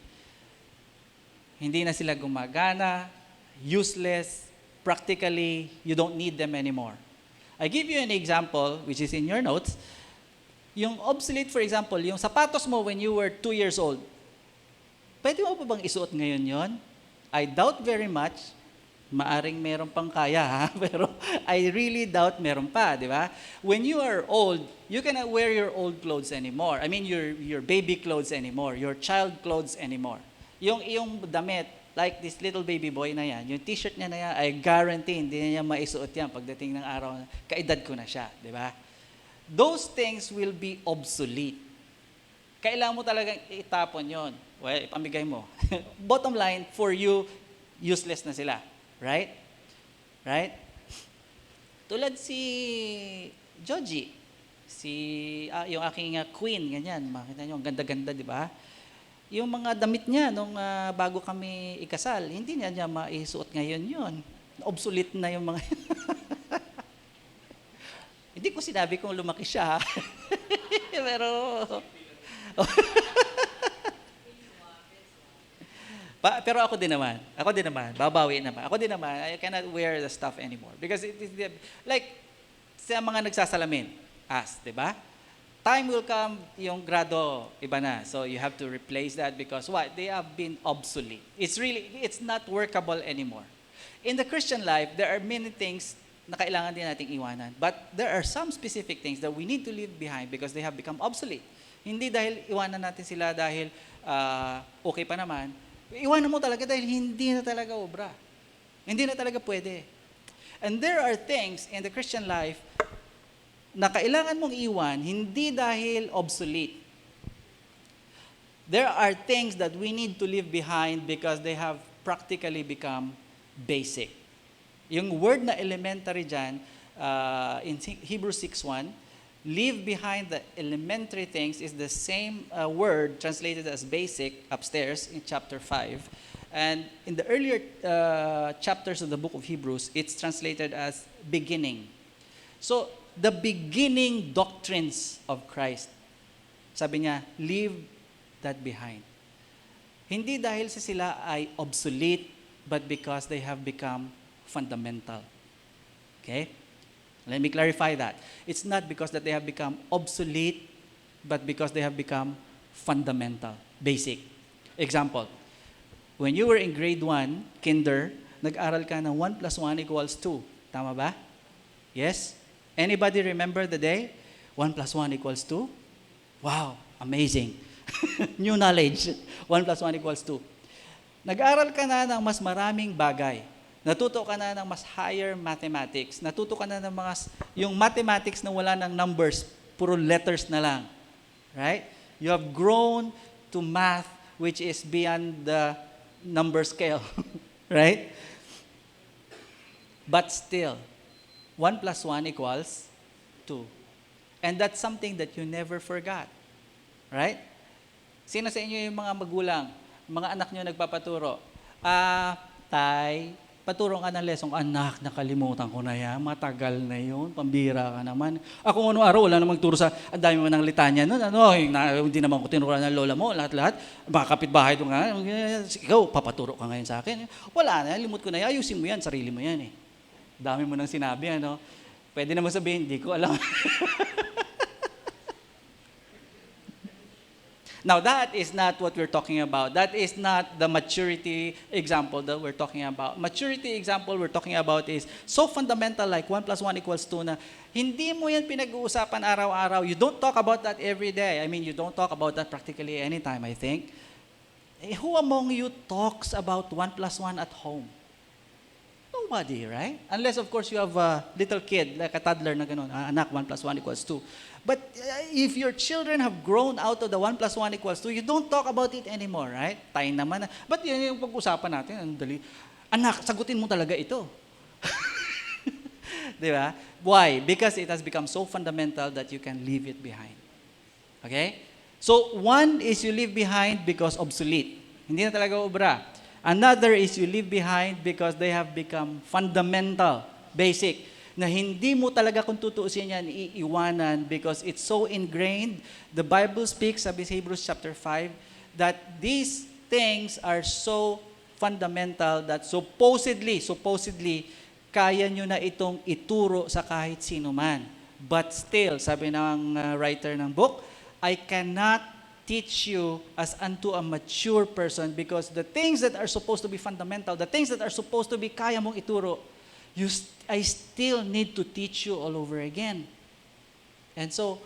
Hindi na sila gumagana, useless, practically, you don't need them anymore. I give you an example, which is in your notes. Yung obsolete, for example, yung sapatos mo when you were 2 years old, pwede mo pa bang isuot ngayon yon? I doubt very much. Maaring meron pang kaya, ha? Pero I really doubt meron pa, di ba? When you are old, you cannot wear your old clothes anymore. I mean, your baby clothes anymore, your child clothes anymore. Yung iyong damit, like this little baby boy na yan, yung t-shirt niya na yan, I guarantee, hindi niya maisuot yan pagdating ng araw, kaedad ko na siya, di ba? Those things will be obsolete. Kailangan mo talagang itapon yon. Well, ipamigay mo. Bottom line, for you, useless na sila. Right? Right? Tulad si Joji, yung aking queen, ganyan, makita nyo, ang ganda-ganda, di ba? Yung mga damit niya nung bago kami ikasal, hindi niya maisuot ngayon yun. Obsolete na yung mga... Hindi ko sinabi kung lumaki siya, ha? Pero... Pero ako din naman, babawi naman. Ako din naman, I cannot wear the stuff anymore. Because it is like, sa mga nagsasalamin, di ba? Time will come, yung grado, iba na. So you have to replace that because what? They have been obsolete. It's not workable anymore. In the Christian life, there are many things na kailangan din nating iwanan. But there are some specific things that we need to leave behind because they have become obsolete. Hindi dahil iwanan natin sila dahil okay pa naman. Iwanan mo talaga dahil hindi na talaga obra. Hindi na talaga pwede. And there are things in the Christian life na kailangan mong iwan, hindi dahil obsolete. There are things that we need to leave behind because they have practically become basic. Yung word na elementary dyan, in Hebrews 6:1, leave behind the elementary things is the same word translated as basic upstairs in chapter 5. And in the earlier chapters of the book of Hebrews, it's translated as beginning. So, the beginning doctrines of Christ. Sabi niya, leave that behind. Hindi dahil sa sila ay obsolete, but because they have become fundamental. Okay? Let me clarify that. It's not because that they have become obsolete, but because they have become fundamental, basic. Example, when you were in grade 1, kinder, nag-aral ka ng 1 plus 1 equals 2. Tama ba? Yes? Anybody remember the day? 1 plus 1 equals 2? Wow, amazing. New knowledge. 1 plus 1 equals 2. Nag-aral ka na ng mas maraming bagay. Natuto ka na ng mas higher mathematics. Natuto ka na ng yung mathematics na wala ng numbers, puro letters na lang. Right? You have grown to math which is beyond the number scale. Right? But still, 1 plus 1 equals 2. And that's something that you never forgot. Right? Sino sa inyo yung mga magulang, mga anak nyo nagpapaturo? Tay, paturo ka ng lesson. Anak, nakalimutan ko na yan. Matagal na yun. Pambira ka naman. Ako ano araw, wala namang turo sa, ang dami mo ng litanya nun. Hindi naman ko tinuruan ng lola mo. Lahat-lahat. Mga kapitbahay doon nga. Ikaw, papaturo ka ngayon sa akin. Wala na, limot ko na yan. Ayusin mo yan, sarili mo yan eh. Dami mo nang sinabi, ano? Pwede naman sabihin, hindi ko alam. Now, that is not what we're talking about. That is not the maturity example that we're talking about. Maturity example we're talking about is so fundamental like 1 plus 1 equals 2 na hindi mo yan pinag-uusapan araw-araw. You don't talk about that every day. I mean, you don't talk about that practically anytime, I think. Who among you talks about 1 plus 1 at home? Nobody, right? Unless, of course, you have a little kid, like a toddler na ganun, anak, 1 plus 1 equals 2. But if your children have grown out of the 1 plus 1 equals 2, you don't talk about it anymore, right? Tayo naman. But yun yung pag-usapan natin, ang dali. Anak, sagutin mo talaga ito. Di ba? Why? Because it has become so fundamental that you can leave it behind. Okay? So, one is you leave behind because obsolete. Hindi na talaga obra. Another is you leave behind because they have become fundamental, basic, na hindi mo talaga kung tutuusin yan, iiwanan because it's so ingrained. The Bible speaks, sabi sa Hebrews chapter 5, that these things are so fundamental that supposedly, kaya nyo na itong ituro sa kahit sino man. But still, sabi ng writer ng book, I cannot teach you as unto a mature person because the things that are supposed to be fundamental, the things that are supposed to be kaya mong ituro, I still need to teach you all over again. And so,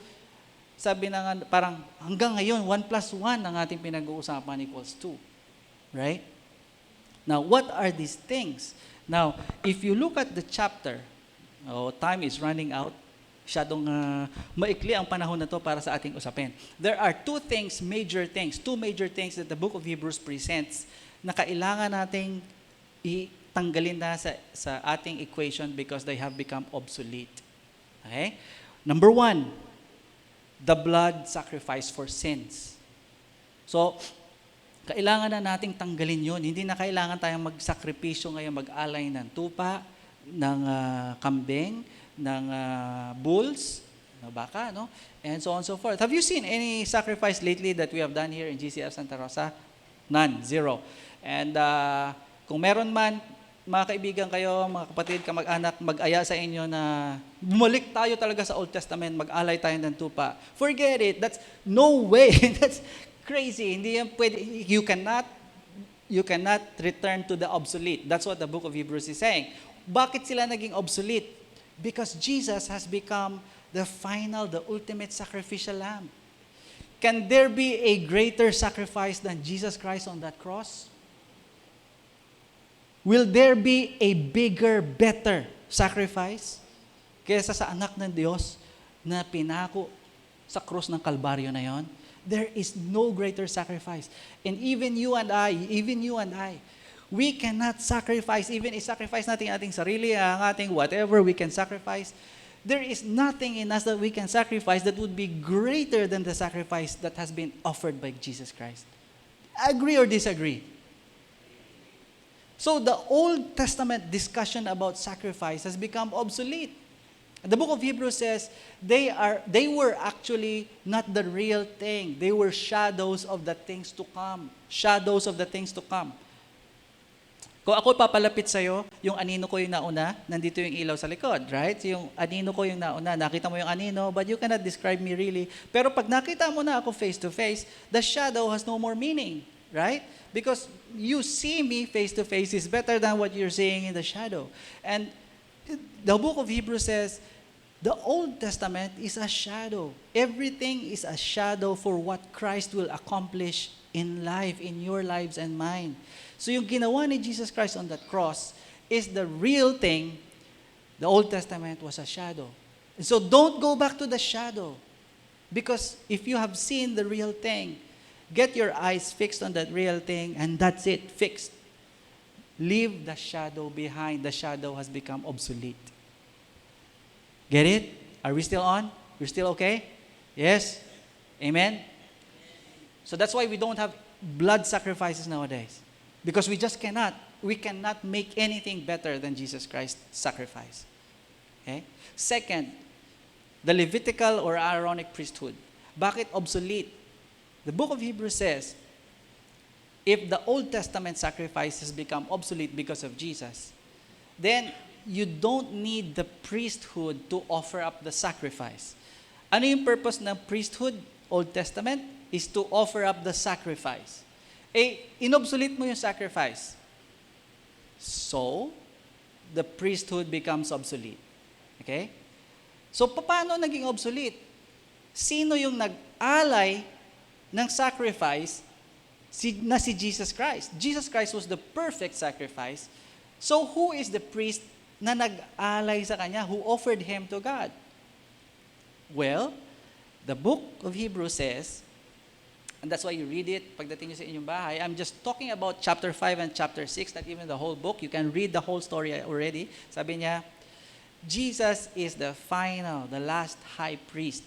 sabi na nga, parang hanggang ngayon, 1 plus 1 ang ating pinag-uusapan equals 2. Right? Now, what are these things? Now, if you look at the chapter, time is running out. Masyadong maikli ang panahon na to para sa ating usapin. There are two major things that the book of Hebrews presents na kailangan nating tanggalin na sa ating equation because they have become obsolete. Okay? Number 1, the blood sacrifice for sins. So, kailangan na nating tanggalin yun. Hindi na kailangan tayong magsakripisyo ngayon, mag-alay ng tupa, ng kambing, ng bulls, ng baka, no? And so on and so forth. Have you seen any sacrifice lately that we have done here in GCF Santa Rosa? None, 0. And kung meron man, mga kaibigan kayo, mga kapatid, kamag-anak, mag-aya sa inyo na bumalik tayo talaga sa Old Testament, mag-alay tayo ng tupa. Forget it. That's no way. That's crazy. Hindi yan pwede. You cannot return to the obsolete. That's what the book of Hebrews is saying. Bakit sila naging obsolete? Because Jesus has become the final, the ultimate sacrificial lamb. Can there be a greater sacrifice than Jesus Christ on that cross? Will there be a bigger, better sacrifice kaysa sa anak ng Diyos na pinako sa krus ng Kalbaryo na yon? There is no greater sacrifice. And even you and I, we cannot sacrifice, even i-sacrifice natin ating sarili, ang ating whatever we can sacrifice. There is nothing in us that we can sacrifice that would be greater than the sacrifice that has been offered by Jesus Christ. Agree or disagree? So the Old Testament discussion about sacrifice has become obsolete. The book of Hebrews says they were actually not the real thing. They were shadows of the things to come. Shadows of the things to come. Kung ako papalapit sa'yo, yung anino ko yung nauna, nandito yung ilaw sa likod, right? Yung anino ko yung nauna, nakita mo yung anino, but you cannot describe me really. Pero pag nakita mo na ako face to face, the shadow has no more meaning, right? Because you see me face to face is better than what you're seeing in the shadow. And the book of Hebrews says, the Old Testament is a shadow. Everything is a shadow for what Christ will accomplish in life, in your lives and mine. So yung ginawa ni Jesus Christ on that cross is the real thing. The Old Testament was a shadow. And so don't go back to the shadow. Because if you have seen the real thing, get your eyes fixed on that real thing, and that's it, fixed. Leave the shadow behind. The shadow has become obsolete. Get it? Are we still on? We're still okay? Yes? Amen? So that's why we don't have blood sacrifices nowadays. Because we cannot make anything better than Jesus Christ's sacrifice. Okay? Second, the Levitical or Aaronic priesthood. Bakit obsolete? The book of Hebrews says, if the Old Testament sacrifices become obsolete because of Jesus, then you don't need the priesthood to offer up the sacrifice. Ano yung purpose ng priesthood, Old Testament? Is to offer up the sacrifice. Inobsolete mo yung sacrifice. So, the priesthood becomes obsolete. Okay? So, paano naging obsolete? Sino yung nag-alay ng sacrifice na si Jesus Christ? Jesus Christ was the perfect sacrifice. So, who is the priest na nag-alay sa Kanya, who offered Him to God? Well, the book of Hebrews says, and that's why you read it pagdating nyo sa inyong bahay. I'm just talking about chapter 5 and chapter 6, not even the whole book. You can read the whole story already. Sabi niya, Jesus is the final, the last high priest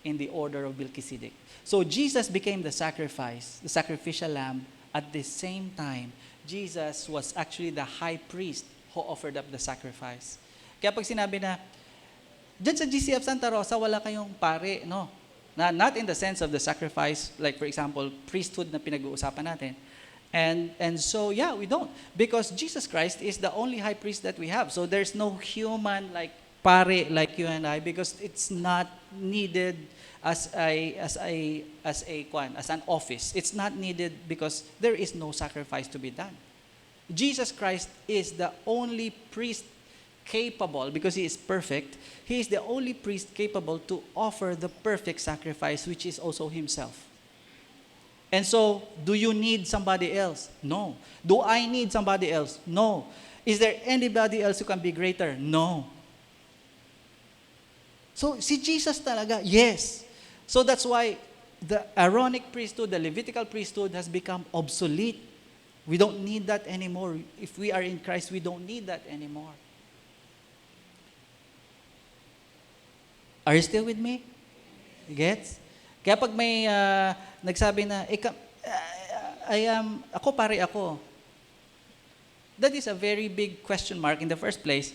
in the order of Melchizedek. So Jesus became the sacrifice, the sacrificial lamb. At the same time, Jesus was actually the high priest who offered up the sacrifice. Kaya pag sinabi na, dyan sa GCF Santa Rosa, wala kayong pare, no? Not in the sense of the sacrifice, like for example, priesthood na pinag-uusapan natin. And so, yeah, we don't. Because Jesus Christ is the only high priest that we have. So there's no human like pare like you and I, because it's not needed as an office. It's not needed because there is no sacrifice to be done. Jesus Christ is the only priest capable, because He is perfect, He is the only priest capable to offer the perfect sacrifice, which is also Himself. And so, do you need somebody else? No. Do I need somebody else? No. Is there anybody else who can be greater? No. So, si Jesus talaga, yes. So that's why the Aaronic priesthood, the Levitical priesthood has become obsolete. We don't need that anymore. If we are in Christ, we don't need that anymore. Are you still with me? Gets? Kaya pag may nagsabi na, ako pare ako. That is a very big question mark in the first place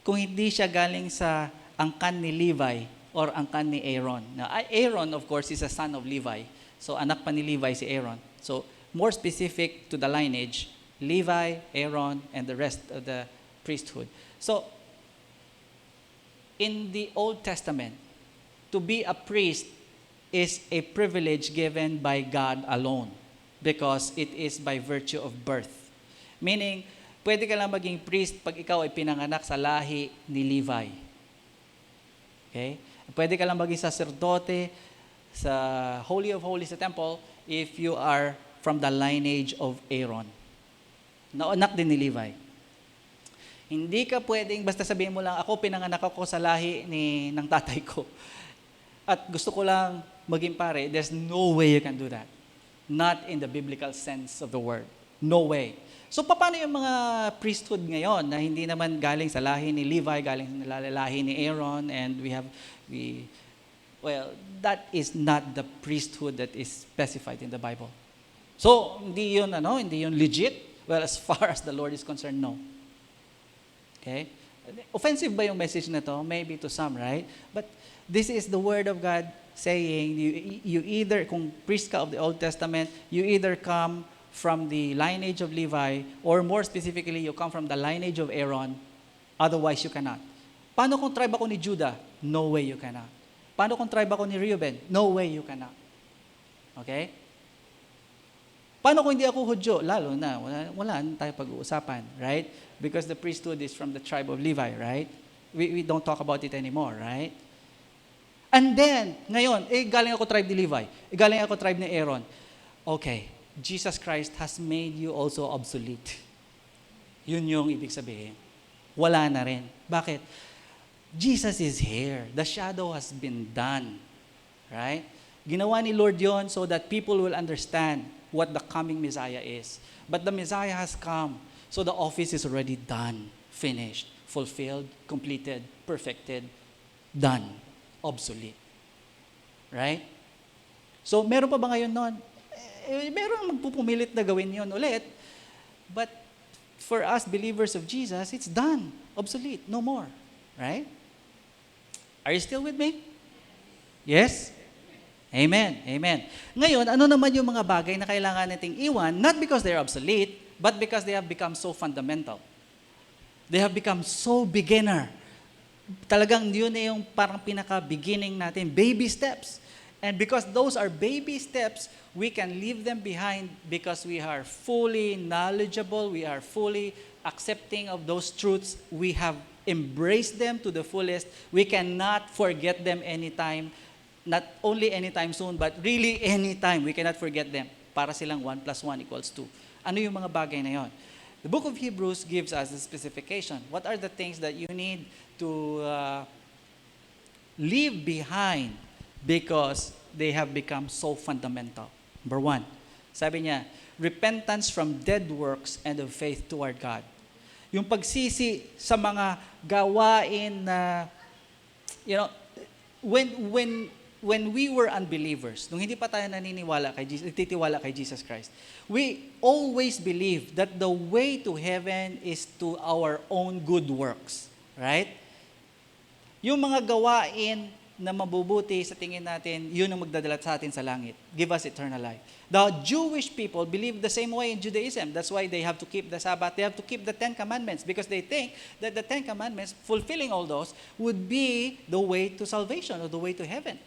kung hindi siya galing sa angkan ni Levi or angkan ni Aaron. Now, Aaron, of course, is a son of Levi. So, anak pa ni Levi si Aaron. So, more specific to the lineage, Levi, Aaron, and the rest of the priesthood. So, in the Old Testament, to be a priest is a privilege given by God alone because it is by virtue of birth. Meaning, pwede ka lang maging priest pag ikaw ay pinanganak sa lahi ni Levi. Okay? Pwede ka lang maging sacerdote sa Holy of Holies sa temple if you are from the lineage of Aaron. Na anak din ni Levi. Hindi ka pwedeng basta sabihin mo lang, ako pinanganak ako sa lahi ng tatay ko. At gusto ko lang maging pare. There's no way you can do that. Not in the biblical sense of the word. No way. So paano yung mga priesthood ngayon na hindi naman galing sa lahi ni Levi, galing sa lahi ni Aaron, and that is not the priesthood that is specified in the Bible. So hindi yun legit? Well, as far as the Lord is concerned, no. Okay? Offensive ba yung message na to? Maybe to some, right? But this is the word of God saying, you either, kung priest ka of the Old Testament, you either come from the lineage of Levi, or more specifically, you come from the lineage of Aaron, otherwise you cannot. Paano kung tribe ako ni Judah? No way you cannot. Paano kung tribe ako ni Reuben? No way you cannot. Okay? Paano kung hindi ako Hudyo? Lalo na, wala na tayo pag-uusapan, right? Because the priesthood is from the tribe of Levi, right? We don't talk about it anymore, right? And then, ngayon, galing ako tribe ni Levi, galing ako tribe ni Aaron. Okay, Jesus Christ has made you also obsolete. Yun yung ibig sabihin. Wala na rin. Bakit? Jesus is here. The shadow has been done. Right? Ginawa ni Lord yon so that people will understand what the coming Messiah is. But the Messiah has come, so the office is already done, finished, fulfilled, completed, perfected, done, obsolete. Right? So, meron pa ba ngayon nun? Meron magpupumilit na gawin yon ulit. But for us believers of Jesus, it's done, obsolete, no more. Right? Are you still with me? Yes? Amen. Amen. Ngayon, ano naman yung mga bagay na kailangan nating iwan, not because they're obsolete, but because they have become so fundamental. They have become so beginner. Talagang yun na yung parang pinaka-beginning natin, baby steps. And because those are baby steps, we can leave them behind because we are fully knowledgeable, we are fully accepting of those truths, we have embraced them to the fullest, we cannot forget them anytime, not only anytime soon, but really anytime, we cannot forget them. Para silang 1 + 1 = 2. Ano yung mga bagay na yon? The book of Hebrews gives us the specification. What are the things that you need to leave behind because they have become so fundamental? Number 1, sabi niya, repentance from dead works and of faith toward God. Yung pagsisi sa mga gawain na, when we were unbelievers, nung hindi pa tayo nagtitiwala kay Jesus Christ, we always believed that the way to heaven is to our own good works. Right? Yung mga gawain na mabubuti sa tingin natin, yun ang magdadala sa atin sa langit. Give us eternal life. The Jewish people believe the same way in Judaism. That's why they have to keep the Sabbath. They have to keep the 10 Commandments because they think that the 10 Commandments, fulfilling all those, would be the way to salvation or the way to heaven.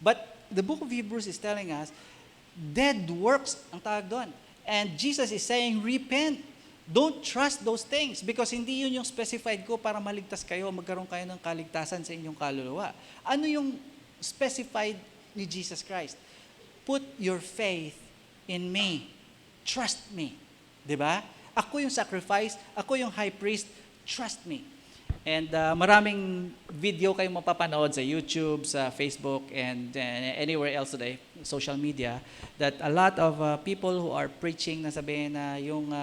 But the book of Hebrews is telling us, dead works ang tawag doon. And Jesus is saying, repent. Don't trust those things because hindi yun yung specified ko para maligtas kayo, magkaroon kayo ng kaligtasan sa inyong kaluluwa. Ano yung specified ni Jesus Christ? Put your faith in me. Trust me. Diba? Ako yung sacrifice, ako yung high priest, trust me. And maraming video kayong mapapanood sa YouTube, sa Facebook, and anywhere else today, social media, that a lot of people who are preaching na sabihin na yung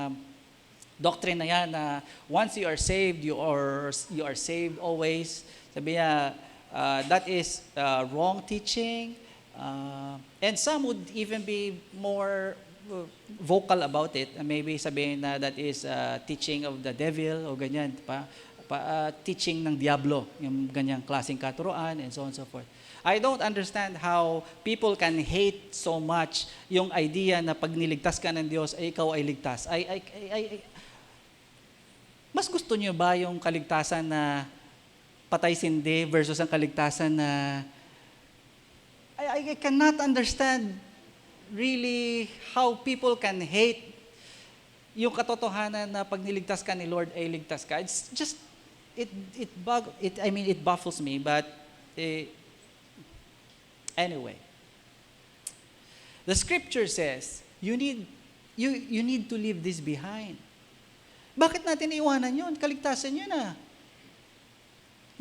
doctrine na yan na once you are saved, you are saved always. Sabi niya, that is wrong teaching. And some would even be more vocal about it. Maybe sabihin na that is teaching of the devil o ganyan. Teaching ng diablo, yung ganyang klaseng katuruan and so on and so forth. I don't understand how people can hate so much yung idea na pag niligtas ka ng Diyos, ay ikaw ay ligtas. Mas gusto niyo ba yung kaligtasan na patay-sindi versus ang kaligtasan na I cannot understand really how people can hate yung katotohanan na pag niligtas ka ni Lord ay ligtas ka. It's just it baffles me, but anyway. The scripture says you need to leave this behind. Bakit natin iiwanan yun? Kaligtasan yun ah.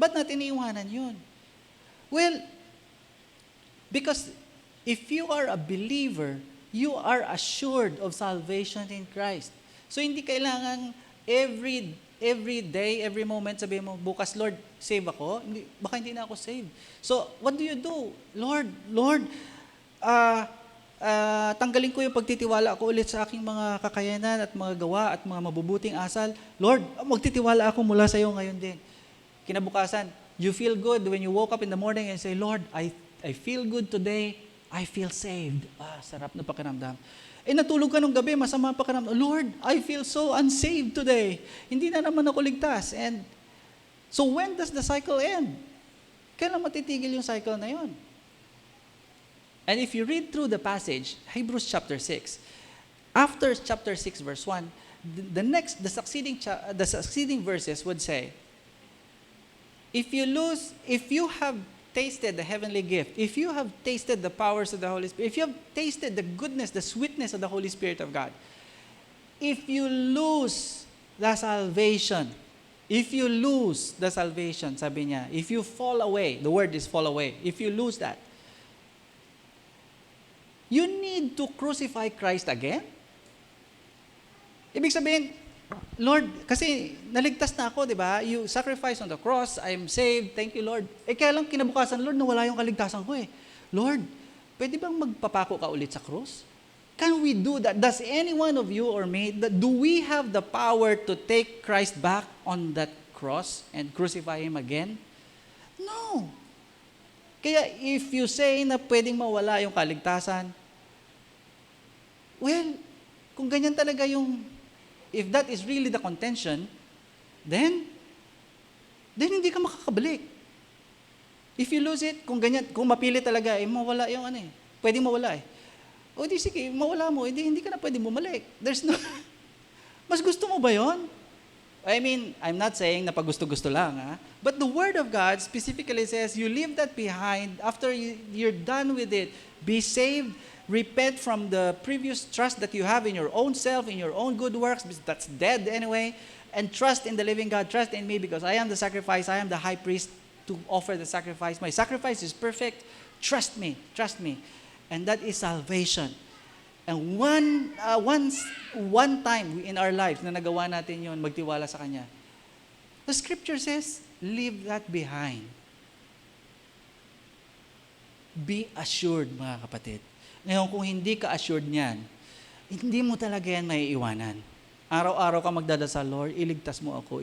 Ba't natin iiwanan yun? Well, because if you are a believer, you are assured of salvation in Christ. So hindi kailangan every day, every moment, sabihin mo, bukas, Lord, save ako? Baka hindi na ako saved. So, what do? Lord, tanggalin ko yung pagtitiwala ako ulit sa aking mga kakayanan at mga gawa at mga mabubuting asal. Lord, magtitiwala ako mula sa iyo ngayon din. Kinabukasan, you feel good when you woke up in the morning and say, Lord, I feel good today. I feel saved. Sarap na pakiramdam. Natulog ka nung gabi, masama ang pakiramdam. Lord, I feel so unsaved today. Hindi na naman ako ligtas. And so when does the cycle end? Kailan matitigil yung cycle na yon? And if you read through the passage, Hebrews chapter 6, after chapter 6 verse 1, the succeeding verses would say, if you have tasted the heavenly gift, if you have tasted the powers of the Holy Spirit, if you have tasted the goodness, the sweetness of the Holy Spirit of God, if you lose the salvation, sabi niya, if you fall away, the word is fall away, if you lose that, you need to crucify Christ again? Ibig sabihin, Lord, kasi naligtas na ako, di ba? You sacrifice on the cross, I'm saved, thank you, Lord. Kaya lang kinabukasan, Lord, nawala yung kaligtasan ko eh. Lord, pwede bang magpapako ka ulit sa cross? Can we do that? Does any one of you or me, do we have the power to take Christ back on that cross and crucify Him again? No. Kaya if you say na pwedeng mawala yung kaligtasan, well, kung ganyan talaga if that is really the contention, then hindi ka makakabalik. If you lose it, kung mapili talaga, mawala yung pwedeng mawala eh. O di sige, mawala mo, hindi ka na pwedeng bumalik. There's no, mas gusto mo ba yon? I mean, I'm not saying na pag gusto-gusto lang, but the Word of God specifically says, you leave that behind after you're done with it. Be saved, repent from the previous trust that you have in your own self, in your own good works, because that's dead anyway, and trust in the living God, trust in me because I am the sacrifice, I am the high priest to offer the sacrifice. My sacrifice is perfect. Trust me. And that is salvation. And one time in our lives na nagawa natin yon, magtiwala sa Kanya, the Scripture says, leave that behind. Be assured, mga kapatid. Ngayon, kung hindi ka assured niyan, hindi mo talaga yan maiiwanan. Araw-araw ka magdadasal, Lord, iligtas mo ako.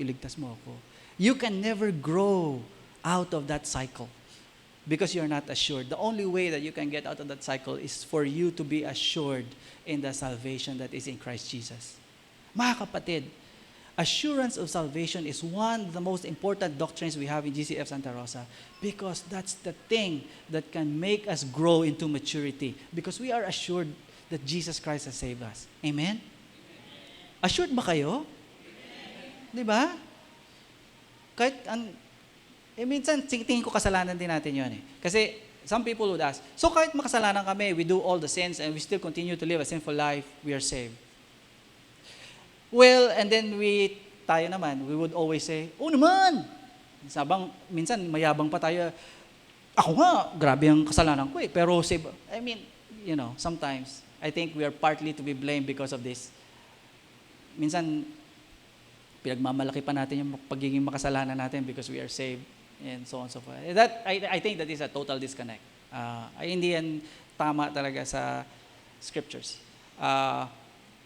You can never grow out of that cycle because you're not assured. The only way that you can get out of that cycle is for you to be assured in the salvation that is in Christ Jesus. Mga kapatid, assurance of salvation is one of the most important doctrines we have in GCF Santa Rosa because that's the thing that can make us grow into maturity because we are assured that Jesus Christ has saved us. Amen? Assured ba kayo? Di ba? Kahit, minsan, tingin ko kasalanan din natin yun eh. Kasi, some people would ask, so kahit makasalanan kami, we do all the sins and we still continue to live a sinful life, we are saved. Well, and then tayo naman, we would always say, oh naman! Minsan, mayabang pa tayo, ako nga, grabe ang kasalanan ko eh. Pero, sometimes, I think we are partly to be blamed because of this. Minsan, pinagmamalaki pa natin yung pagiging makasalanan natin because we are saved and so on and so forth. I think that is a total disconnect. Hindi yan tama talaga sa scriptures.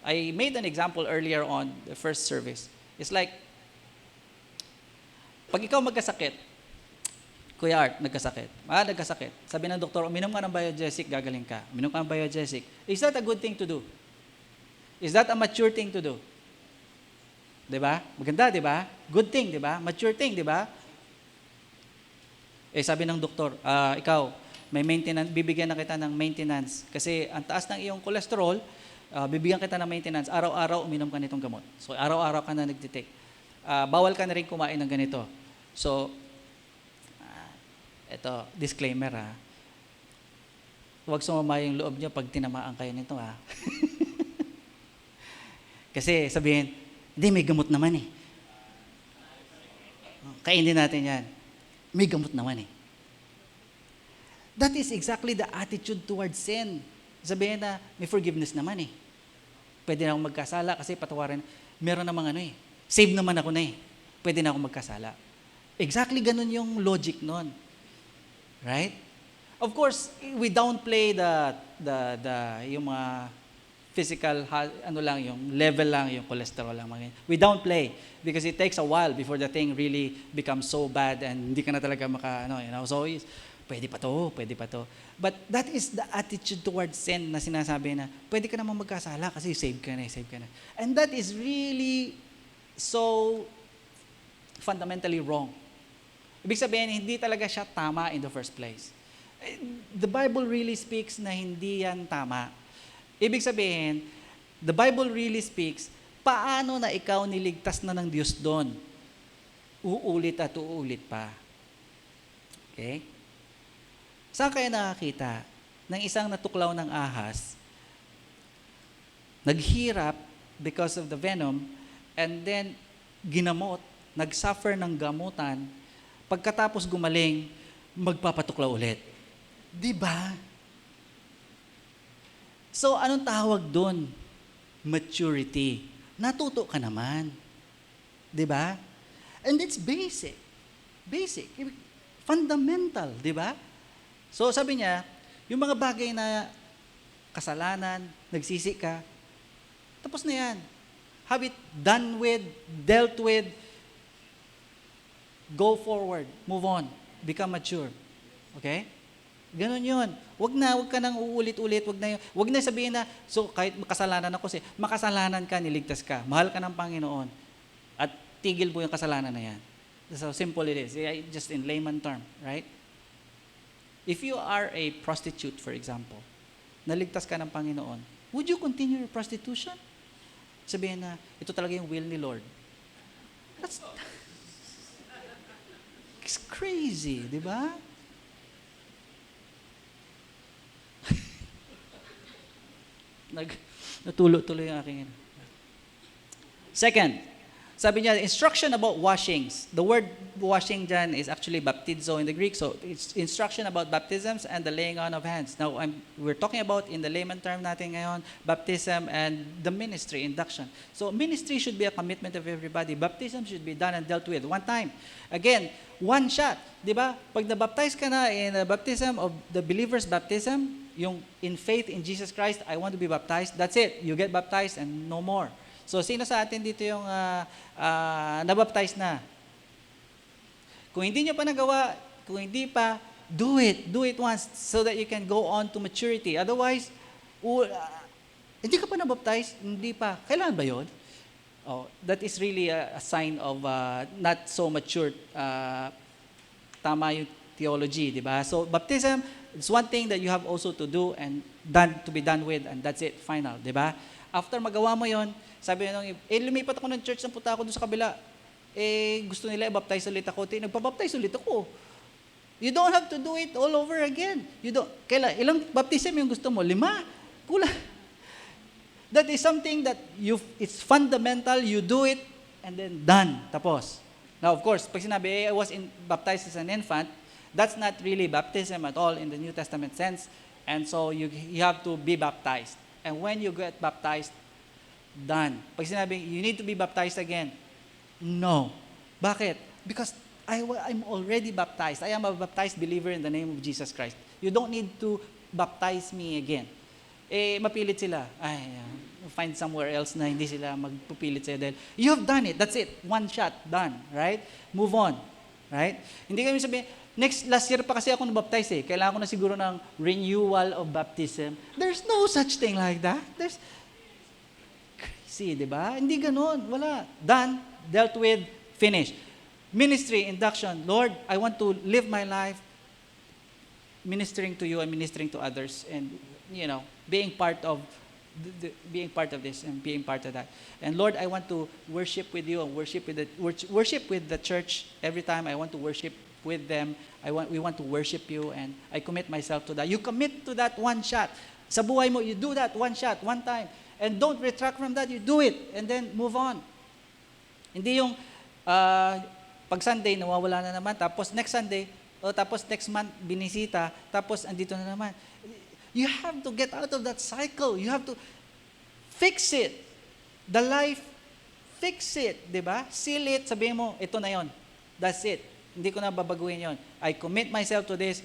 I made an example earlier on the first service. It's like, pag ikaw magkasakit, Kuya Art, nagkasakit. Sabi ng doktor, uminom ka ng Biogesic, gagaling ka. Uminom ka ng Biogesic. Is that a good thing to do? Is that a mature thing to do? Diba? Maganda, diba? Good thing, diba? Mature thing, diba? Sabi ng doktor, ikaw, may maintenance, bibigyan na kita ng maintenance. Kasi ang taas ng iyong cholesterol, bibigyan kita ng maintenance. Araw-araw, uminom ka nitong gamot. So, araw-araw ka na nagtitake. Bawal ka na rin kumain ng ganito. So, ito, disclaimer Huwag sumama yung loob niyo pag tinamaan kayo nito Kasi sabihin, hindi, may gamot naman Kainin natin yan. May gamot naman That is exactly the attitude towards sin. Sabihin na, may forgiveness naman Pwede na akong magkasala kasi patawarin. Meron namang save naman ako Pwede na akong magkasala. Exactly ganun yung logic nun. Right? Of course, we downplay yung mga physical, ano lang, yung level lang, yung cholesterol lang. We don't play because it takes a while before the thing really becomes so bad and hindi ka na talaga So, pwede pa to, pwede pa to. But that is the attitude towards sin na sinasabi na, pwede ka naman magkasala kasi save ka na. And that is really so fundamentally wrong. Ibig sabihin, hindi talaga siya tama in the first place. The Bible really speaks na hindi yan tama. Ibig sabihin, the Bible really speaks, paano na ikaw niligtas na ng Diyos doon? Uulit at uulit pa. Okay? Saan kayo nakakita ng isang natuklaw ng ahas, naghirap because of the venom, and then ginamot, nagsuffer ng gamutan, pagkatapos gumaling, magpapatuklaw ulit. Di ba? So, anong tawag doon? Maturity. Natuto ka naman. Di ba? And it's basic. Basic. Fundamental, di ba? So, sabi niya, yung mga bagay na kasalanan, nagsisi ka, tapos na yan. Have it done with, dealt with, go forward, move on, become mature. Okay? Ganon yun. Wag ka nang uulit-ulit, wag na sabihin na, so kahit makasalanan ako, makasalanan ka, niligtas ka, mahal ka ng Panginoon, at tigil mo yung kasalanan na yan. That's how simple it is. Just in layman term, right? If you are a prostitute, for example, naligtas ka ng Panginoon, would you continue your prostitution? Sabihin na, ito talaga yung will ni Lord. It's crazy, di ba? Natulo-tuloy yung aking. Second, sabi niya, instruction about washings. The word washing dyan is actually baptizo in the Greek. So it's instruction about baptisms and the laying on of hands. Now, we're talking about, in the layman term natin ngayon, baptism and the ministry, induction. So ministry should be a commitment of everybody. Baptism should be done and dealt with one time. Again, one shot. Di ba? Pag nabaptize ka na in the baptism of the believer's baptism, yung in faith in Jesus Christ, I want to be baptized, that's it. You get baptized and no more. So, sino sa atin dito yung nabaptize na? Kung hindi nyo pa nagawa, kung hindi pa, do it. Do it once so that you can go on to maturity. Otherwise, hindi ka pa nabaptize, hindi pa. Kailangan ba yun? Oh, that is really a sign of not so mature. Tama yung theology, di ba? So, baptism, it's one thing that you have also to do and to be done with, and that's it, final, di ba? After magawa mo yon, sabi nung, lumipat ako ng church, punta ako doon sa kabila. Gusto nila i-baptize ulit ako. Nagpa-baptize ulit ako. You don't have to do it all over again. Ilang baptism yung gusto mo? 5? Kulang. That is something that it's fundamental, you do it, and then done. Tapos. Now, of course, pag sinabi, I was baptized as an infant, that's not really baptism at all in the New Testament sense. And so, you have to be baptized. And when you get baptized, done. Pag sinabi, you need to be baptized again. No. Bakit? Because I'm already baptized. I am a baptized believer in the name of Jesus Christ. You don't need to baptize me again. Mapilit sila. Find somewhere else na hindi sila magpupilit sa'yo dahil you have done it. That's it. One shot. Done. Right? Move on. Right? Hindi kami sabihin, last year pa kasi ako nabaptize Kailangan ko na siguro ng renewal of baptism. There's no such thing like that. There's crazy, di ba? Hindi ganun. Wala. Done, dealt with, finished. Ministry, induction. Lord, I want to live my life ministering to you and ministering to others and, being part of this and being part of that. And Lord, I want to worship with you and worship with the church every time. I want to worship with them. We want to worship you and I commit myself to that. You commit to that one shot. Sa buhay mo, you do that one shot, one time. And don't retract from that. You do it and then move on. Hindi yung pag Sunday, nawawala na naman. Tapos next Sunday, tapos next month, binisita. Tapos andito na naman. You have to get out of that cycle. You have to fix it. The life, fix it. Diba? Seal it. Sabihin mo, ito na yon. That's it. Hindi ko na babaguhin yon. I commit myself to this.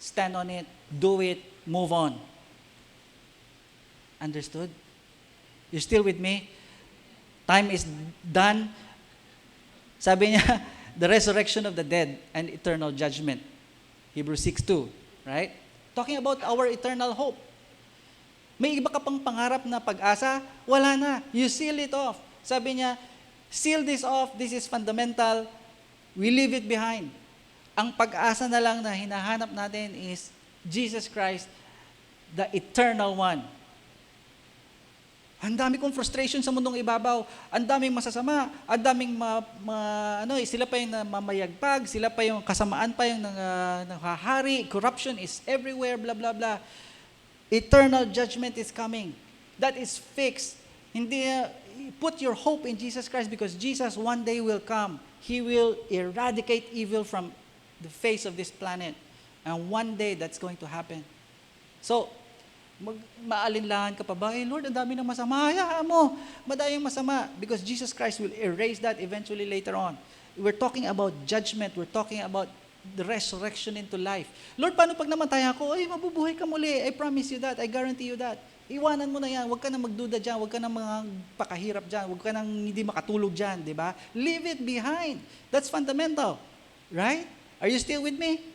Stand on it. Do it. Move on. Understood? You still with me? Time is done. Sabi niya, the resurrection of the dead and eternal judgment. Hebrews 6:2, right? Talking about our eternal hope. May iba ka pang pangarap na pag-asa? Wala na. You seal it off. Sabi niya, seal this off. This is fundamental. We leave it behind. Ang pag-asa na lang na hinahanap natin is Jesus Christ, the eternal one. Ang dami kong frustration sa mundong ibabaw. Ang daming masasama. Ang daming sila pa yung mamayagpag, sila pa yung kasamaan pa yung nanghahari. Corruption is everywhere, blah, blah, blah. Eternal judgment is coming. That is fixed. Hindi, put your hope in Jesus Christ because Jesus one day will come. He will eradicate evil from the face of this planet. And one day that's going to happen. So, maalinlangan ka pa ba? Lord, ang dami ng masama. Hayaan mo. Madayang masama. Because Jesus Christ will erase that eventually later on. We're talking about judgment. We're talking about the resurrection into life. Lord, paano pag namatay ako? Ay, mabubuhay ka muli. I promise you that. I guarantee you that. Iwanan mo na yan. Huwag ka nang magduda dyan. Huwag ka nang mga pakahirap dyan. Huwag ka nang hindi makatulog dyan. Di ba? Leave it behind. That's fundamental. Right? Are you still with me?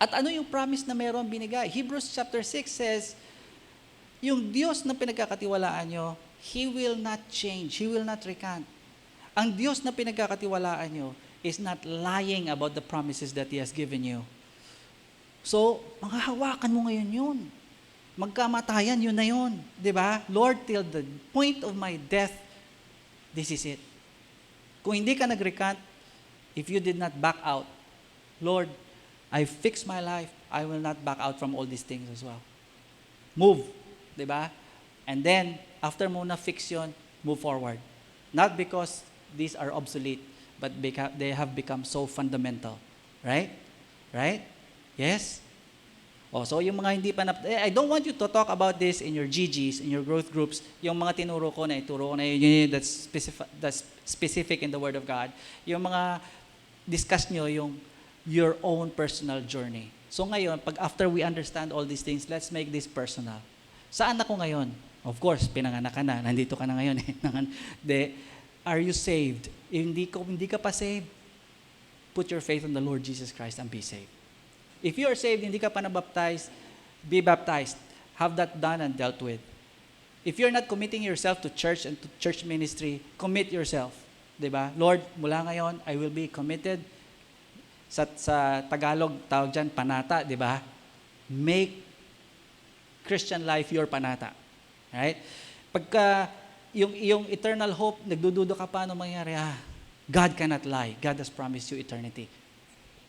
At ano yung promise na meron binigay? Hebrews chapter 6 says, yung Diyos na pinagkakatiwalaan nyo, He will not change. He will not recant. Ang Diyos na pinagkakatiwalaan nyo is not lying about the promises that He has given you. So, manghahawakan mo ngayon yun. Magkamatayan, yun na yun. Diba? Lord, till the point of my death, this is it. Kung hindi ka nag-recant, if you did not back out, Lord, I fix my life, I will not back out from all these things as well. Move, di ba? And then, after mo na-fix yun, move forward. Not because these are obsolete, but because they have become so fundamental. Right? Right? Yes? Oh, so yung mga hindi pa I don't want you to talk about this in your GGs, in your growth groups. Yung mga tinuro ko na ituro ko na yun, that's specific in the Word of God. Yung mga discuss nyo yung your own personal journey. So ngayon, pag after we understand all these things, let's make this personal. Saan ako ngayon? Of course, pinanganak ka na. Nandito ka na ngayon. Are you saved? If hindi ka pa saved, put your faith on the Lord Jesus Christ and be saved. If you are saved, hindi ka pa nabaptized, be baptized. Have that done and dealt with. If you're not committing yourself to church and to church ministry, commit yourself. Diba? Lord, mula ngayon, I will be committed. Sa Tagalog, tawag dyan, panata, di ba? Make Christian life your panata. Right? Pagka yung eternal hope, nagdududo ka pa, ano mangyari? God cannot lie. God has promised you eternity.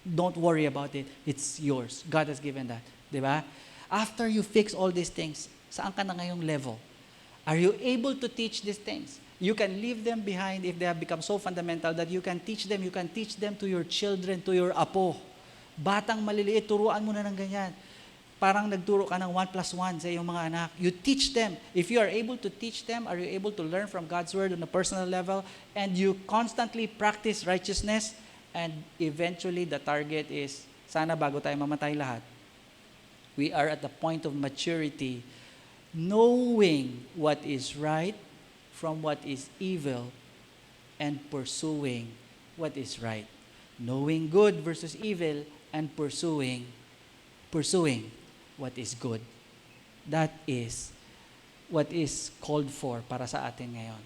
Don't worry about it. It's yours. God has given that. Di ba? After you fix all these things, saan ka na ngayong level? Are you able to teach these things? You can leave them behind if they have become so fundamental that you can teach them. You can teach them to your children, to your apo. Batang maliliit, turuan mo na ng ganyan. Parang nagturo ka ng 1+1 sa iyong mga anak. You teach them. If you are able to teach them, are you able to learn from God's Word on a personal level? And you constantly practice righteousness, and eventually the target is, sana bago tayo mamatay lahat, we are at the point of maturity, knowing what is right from what is evil and pursuing what is right. Knowing good versus evil and pursuing what is good. That is what is called for para sa atin ngayon.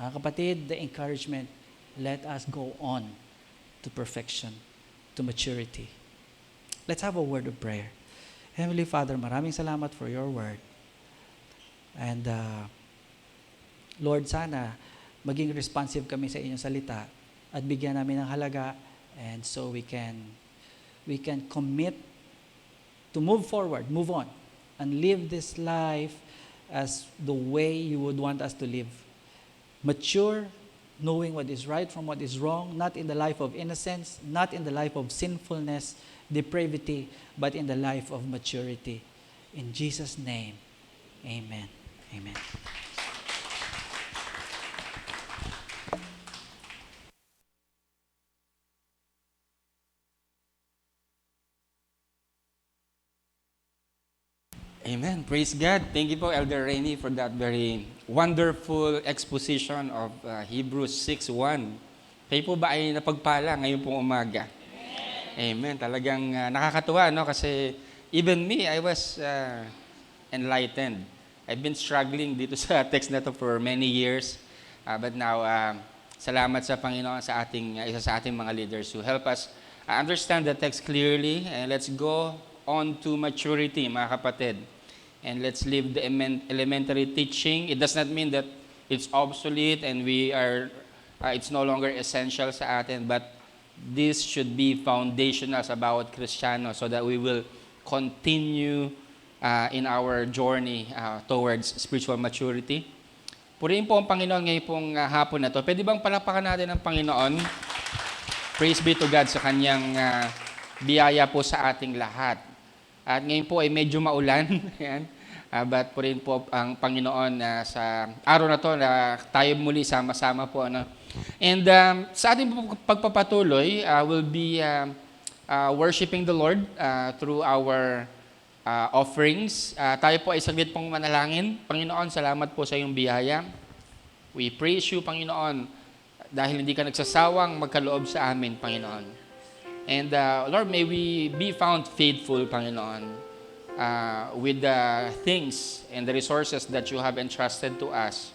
Mga kapatid, the encouragement, let us go on to perfection, to maturity. Let's have a word of prayer. Heavenly Father, maraming salamat for your word. And Lord, sana maging responsive kami sa inyong salita at bigyan namin ng halaga, and so we can commit to move forward, move on, and live this life as the way you would want us to live. Mature, knowing what is right from what is wrong, not in the life of innocence, not in the life of sinfulness, depravity, but in the life of maturity. In Jesus' name, amen. Amen. Amen. Praise God. Thank you po, Elder Rainy, for that very wonderful exposition of Hebrews 6:1. Kayo po ba ay napagpala ngayon pong umaga? Amen. Talagang nakakatuwa, no? Kasi even me, I was enlightened. I've been struggling dito sa text na to for many years. But now, salamat sa Panginoon sa isa sa ating mga leaders who help us understand the text clearly. And let's go on to maturity, mga kapatid. And let's leave the elementary teaching. It does not mean that it's obsolete and it's no longer essential sa atin, but this should be foundational sa bawat Kristiyano so that we will continue in our journey towards spiritual maturity. Purihin po ang Panginoon ngayon pong hapon na to. Pwede bang palakpakan natin ang Panginoon? Praise be to God sa kanyang biyaya po sa ating lahat. At ngayon po ay medyo maulan. Yan. But purihin po ang Panginoon sa araw na to na tayo muli sama-sama po. Ano? And sa ating pagpapatuloy, we'll be worshiping the Lord through our offerings. Tayo po ay saglit pong manalangin. Panginoon, salamat po sa iyong biyaya. We praise you, Panginoon, dahil hindi ka nagsasawang magkaloob sa amin, Panginoon. And Lord, may we be found faithful, Panginoon, with the things and the resources that you have entrusted to us.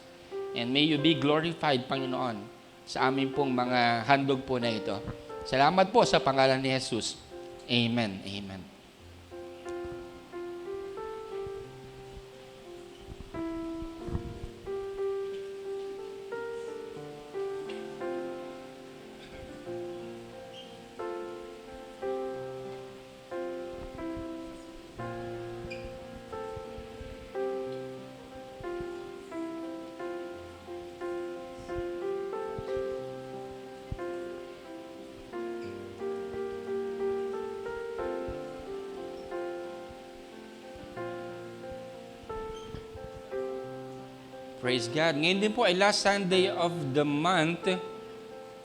And may you be glorified, Panginoon, sa amin pong mga handog po na ito. Salamat po sa pangalan ni Jesus. Amen. Amen. Praise God. Ngayon din po ay last Sunday of the month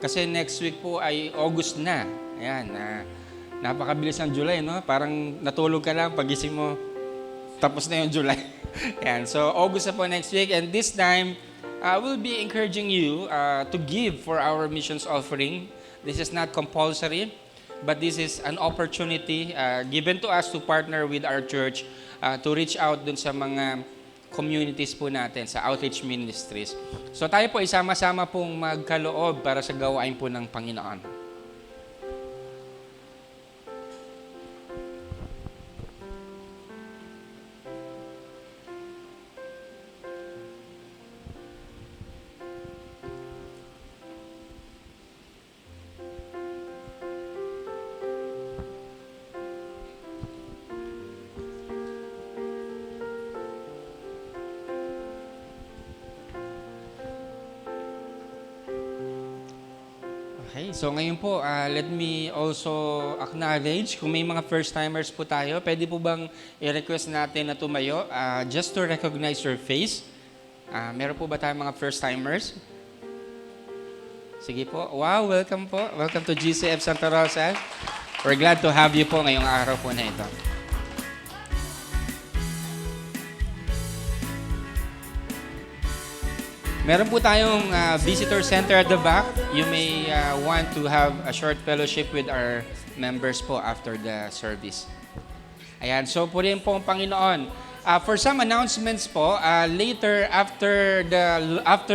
kasi next week po ay August na. Ayan, napakabilis ng July, no? Parang natulog ka lang, pagising mo, tapos na yung July. Ayan, so August na po next week and this time, we'll be encouraging you to give for our missions offering. This is not compulsory, but this is an opportunity given to us to partner with our church to reach out dun sa mga communities po natin sa outreach ministries. So tayo po isama-sama pong magkaloob para sa gawain po ng Panginoon. Okay, so ngayon po, let me also acknowledge, kung may mga first-timers po tayo, pwede po bang i-request natin na tumayo just to recognize your face? Meron po ba tayong mga first-timers? Sige po. Wow, welcome po. Welcome to GCF Santa Rosa. We're glad to have you po ngayong araw po na ito. Meron po tayong visitor center at the back. You may want to have a short fellowship with our members po after the service. Ayan, so po rin po ang Panginoon. For some announcements po, later after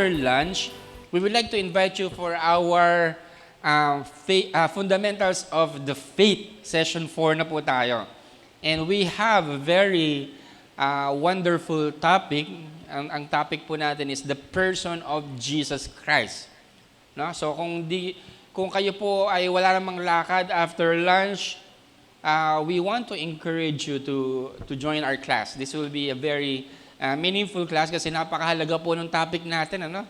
lunch, we would like to invite you for our Fundamentals of the Faith, Session 4 na po tayo. And we have a very wonderful topic. Ang topic po natin is the person of Jesus Christ. No? So kung kayo po ay wala namang lakad after lunch, we want to encourage you to join our class. This will be a very meaningful class kasi napakahalaga po ng topic natin, ano?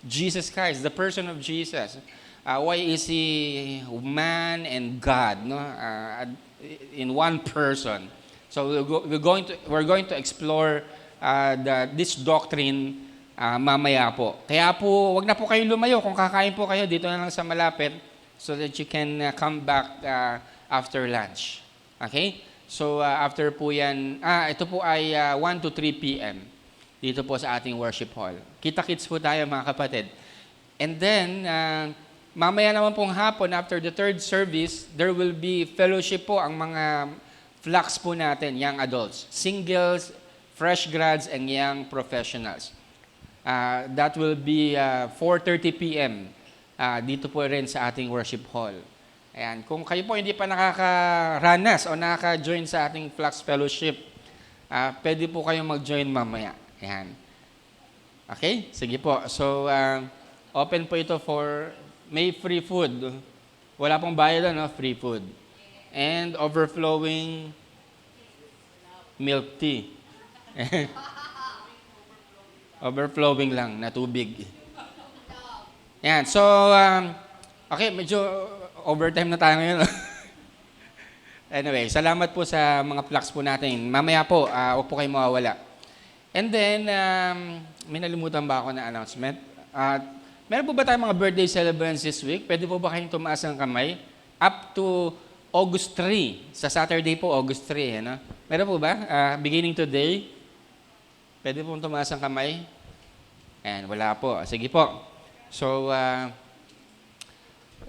Jesus Christ, the person of Jesus. Why is he man and God, no? In one person. So we're going to explore this doctrine mamaya po. Kaya po, wag na po kayo lumayo. Kung kakain po kayo, dito na lang sa malapit so that you can come back after lunch. Okay? So after po yan, ito po ay 1 to 3 p.m. dito po sa ating worship hall. Kita-kits po tayo mga kapatid. And then, mamaya naman pong hapon, after the third service, there will be fellowship po ang mga flocks po natin, young adults, singles, fresh grads, and young professionals. That will be 4:30 p.m. Dito po rin sa ating worship hall. Ayan. Kung kayo po hindi pa nakakaranas o nakaka-join sa ating Flux Fellowship, pwede po kayong mag-join mamaya. Ayan. Okay? Sige po. So, open po ito for may free food. Wala pong bayad, no? Free food. And overflowing milk tea. Overflowing lang na tubig. Ayan. So, okay, medyo overtime na tayo ngayon. Anyway, salamat po sa mga plugs po natin. Mamaya po, huwag po kayo mawawala. And then, may nalimutan ba ako na announcement? Meron po ba tayong mga birthday celebrants this week? Pwede po ba kayong tumaas ng kamay? Up to August 3. Sa Saturday po, August 3. Ano? Meron po ba? Beginning today? Pwede po tumaas ng kamay? Ayan, wala po. Sige po. So,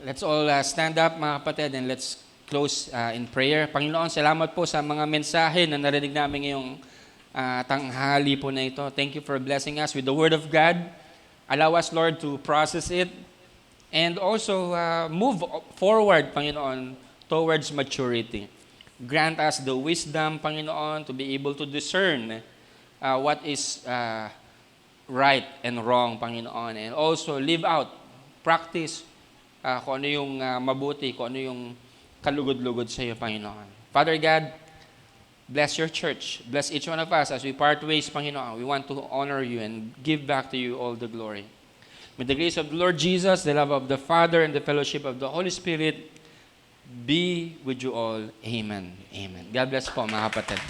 let's all stand up mga kapatid and let's close in prayer. Panginoon, salamat po sa mga mensahe na narinig namin ngayong tanghali po na ito. Thank you for blessing us with the Word of God. Allow us, Lord, to process it and also move forward, Panginoon, towards maturity. Grant us the wisdom, Panginoon, to be able to discern what is right and wrong, Panginoon, and also live out, practice kung ano yung mabuti, kung ano yung kalugod-lugod sa iyo, Panginoon. Father God, bless your church. Bless each one of us as we part ways, Panginoon. We want to honor you and give back to you all the glory. May the grace of the Lord Jesus, the love of the Father, and the fellowship of the Holy Spirit be with you all. Amen. Amen. God bless po, mga kapatid.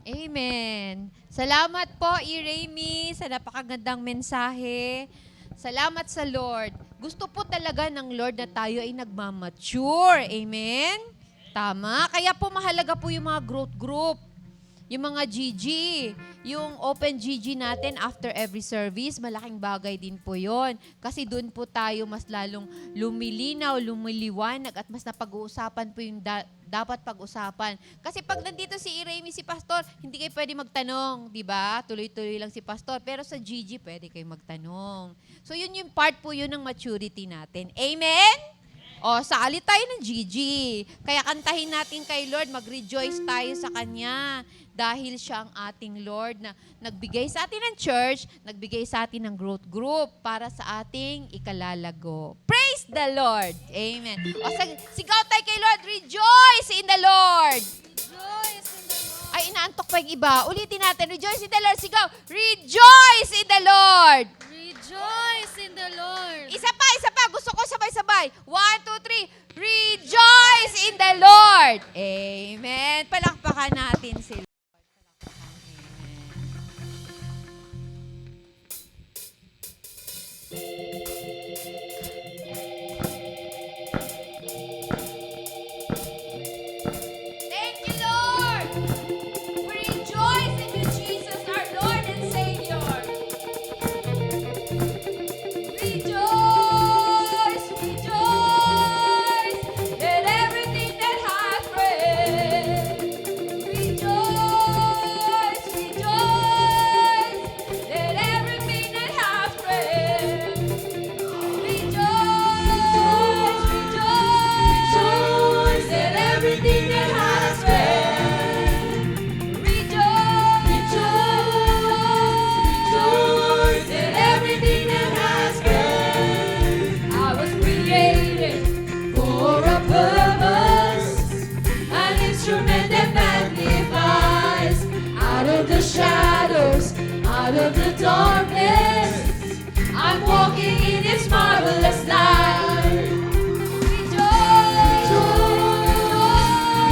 Amen. Salamat po, Irami, sa napakagandang mensahe. Salamat sa Lord. Gusto po talaga ng Lord na tayo ay nagmamature. Amen? Tama. Kaya po mahalaga po yung mga growth group. Yung mga GG, yung open GG natin after every service, malaking bagay din po yon. Kasi doon po tayo mas lalong lumilinaw, lumiliwanag at mas napag-uusapan po yung dapat pag-usapan. Kasi pag nandito si Irami, si Pastor, hindi kayo pwede magtanong, di ba? Tuloy-tuloy lang si Pastor. Pero sa GG, pwede kayo magtanong. So yun yung part po yun ng maturity natin. Amen? O, sali tayo ng GG. Kaya kantahin natin kay Lord, mag-rejoice tayo sa Kanya. Dahil siya ang ating Lord na nagbigay sa atin ng church, nagbigay sa atin ng growth group para sa ating ikalalago. Praise the Lord! Amen. O, sigaw tayo kay Lord, rejoice in the Lord! Rejoice in the Lord. Ay, inaantok pa yung iba. Ulitin natin, rejoice in the Lord. Sigaw, rejoice in the Lord! Rejoice in the Lord. Isa pa. Gusto ko sabay-sabay. 1, 2, 3. Rejoice in the Lord! Amen. Palakpakan natin sila. Thank you, Lord. We rejoice in you, Jesus, our Lord and Savior. Rejoice, rejoice, let everything that has breath. Rejoice, rejoice, let everything that has breath. Rejoice, rejoice, let everything that has breath. Rejoice, rejoice, let everything that has breath. I was created for a purpose, an instrument that magnifies. Out of the shadows, out of the darkness, I'm walking in its marvelous light. Rejoice,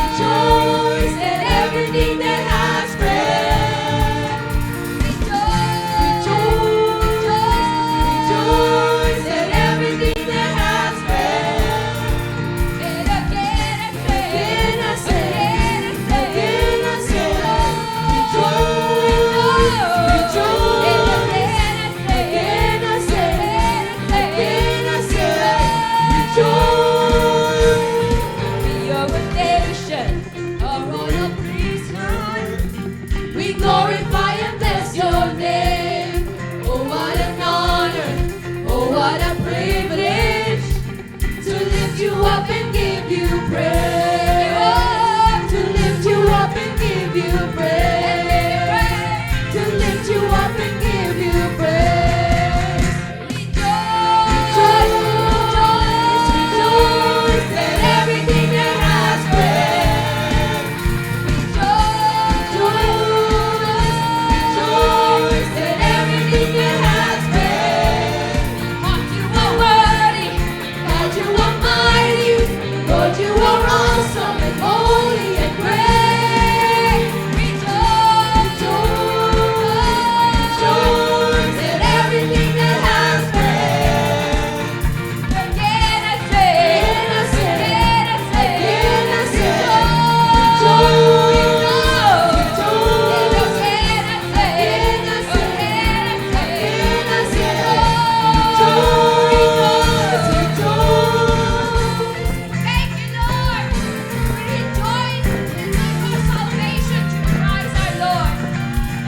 rejoice, let everything that has breath. Rejoice, a nation, a royal priesthood. We glorify and bless your name. Oh, what an honor, oh, what a privilege to lift you up and give you praise. To lift you up and give you praise. To lift you up and give you praise. Rejoice, rejoice, rejoice, let everything that has breath. Rejoice, let everything that has breath. God, you are worthy, God, you are mighty, Lord, you are awesome and holy and great. Rejoice, rejoice, let everything that has breath. Again I say, Thank you, Lord. We rejoice in your salvation through Christ our Lord.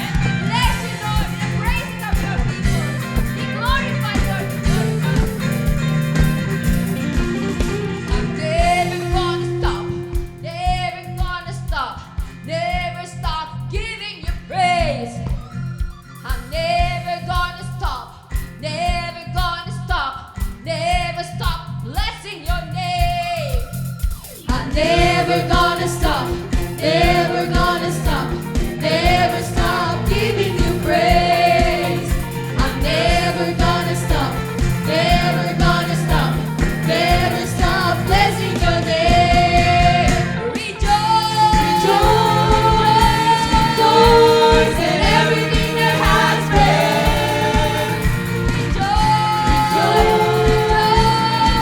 And we bless you, Lord, in the praises of your people. We glorify your name. I'm never gonna stop, never gonna stop, never stop giving you praise. I'm never gonna stop, never gonna stop, never stop blessing your name. I'm never gonna stop, never gonna stop, never stop giving you praise. I'm never gonna stop, never gonna stop, never stop blessing your name. Rejoice, rejoice, rejoice, and everything that has breath.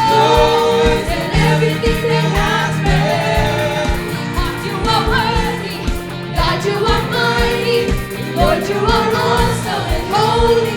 Rejoice, and everything that has breath. God, you are worthy, God, you are mighty, Lord, you are awesome and holy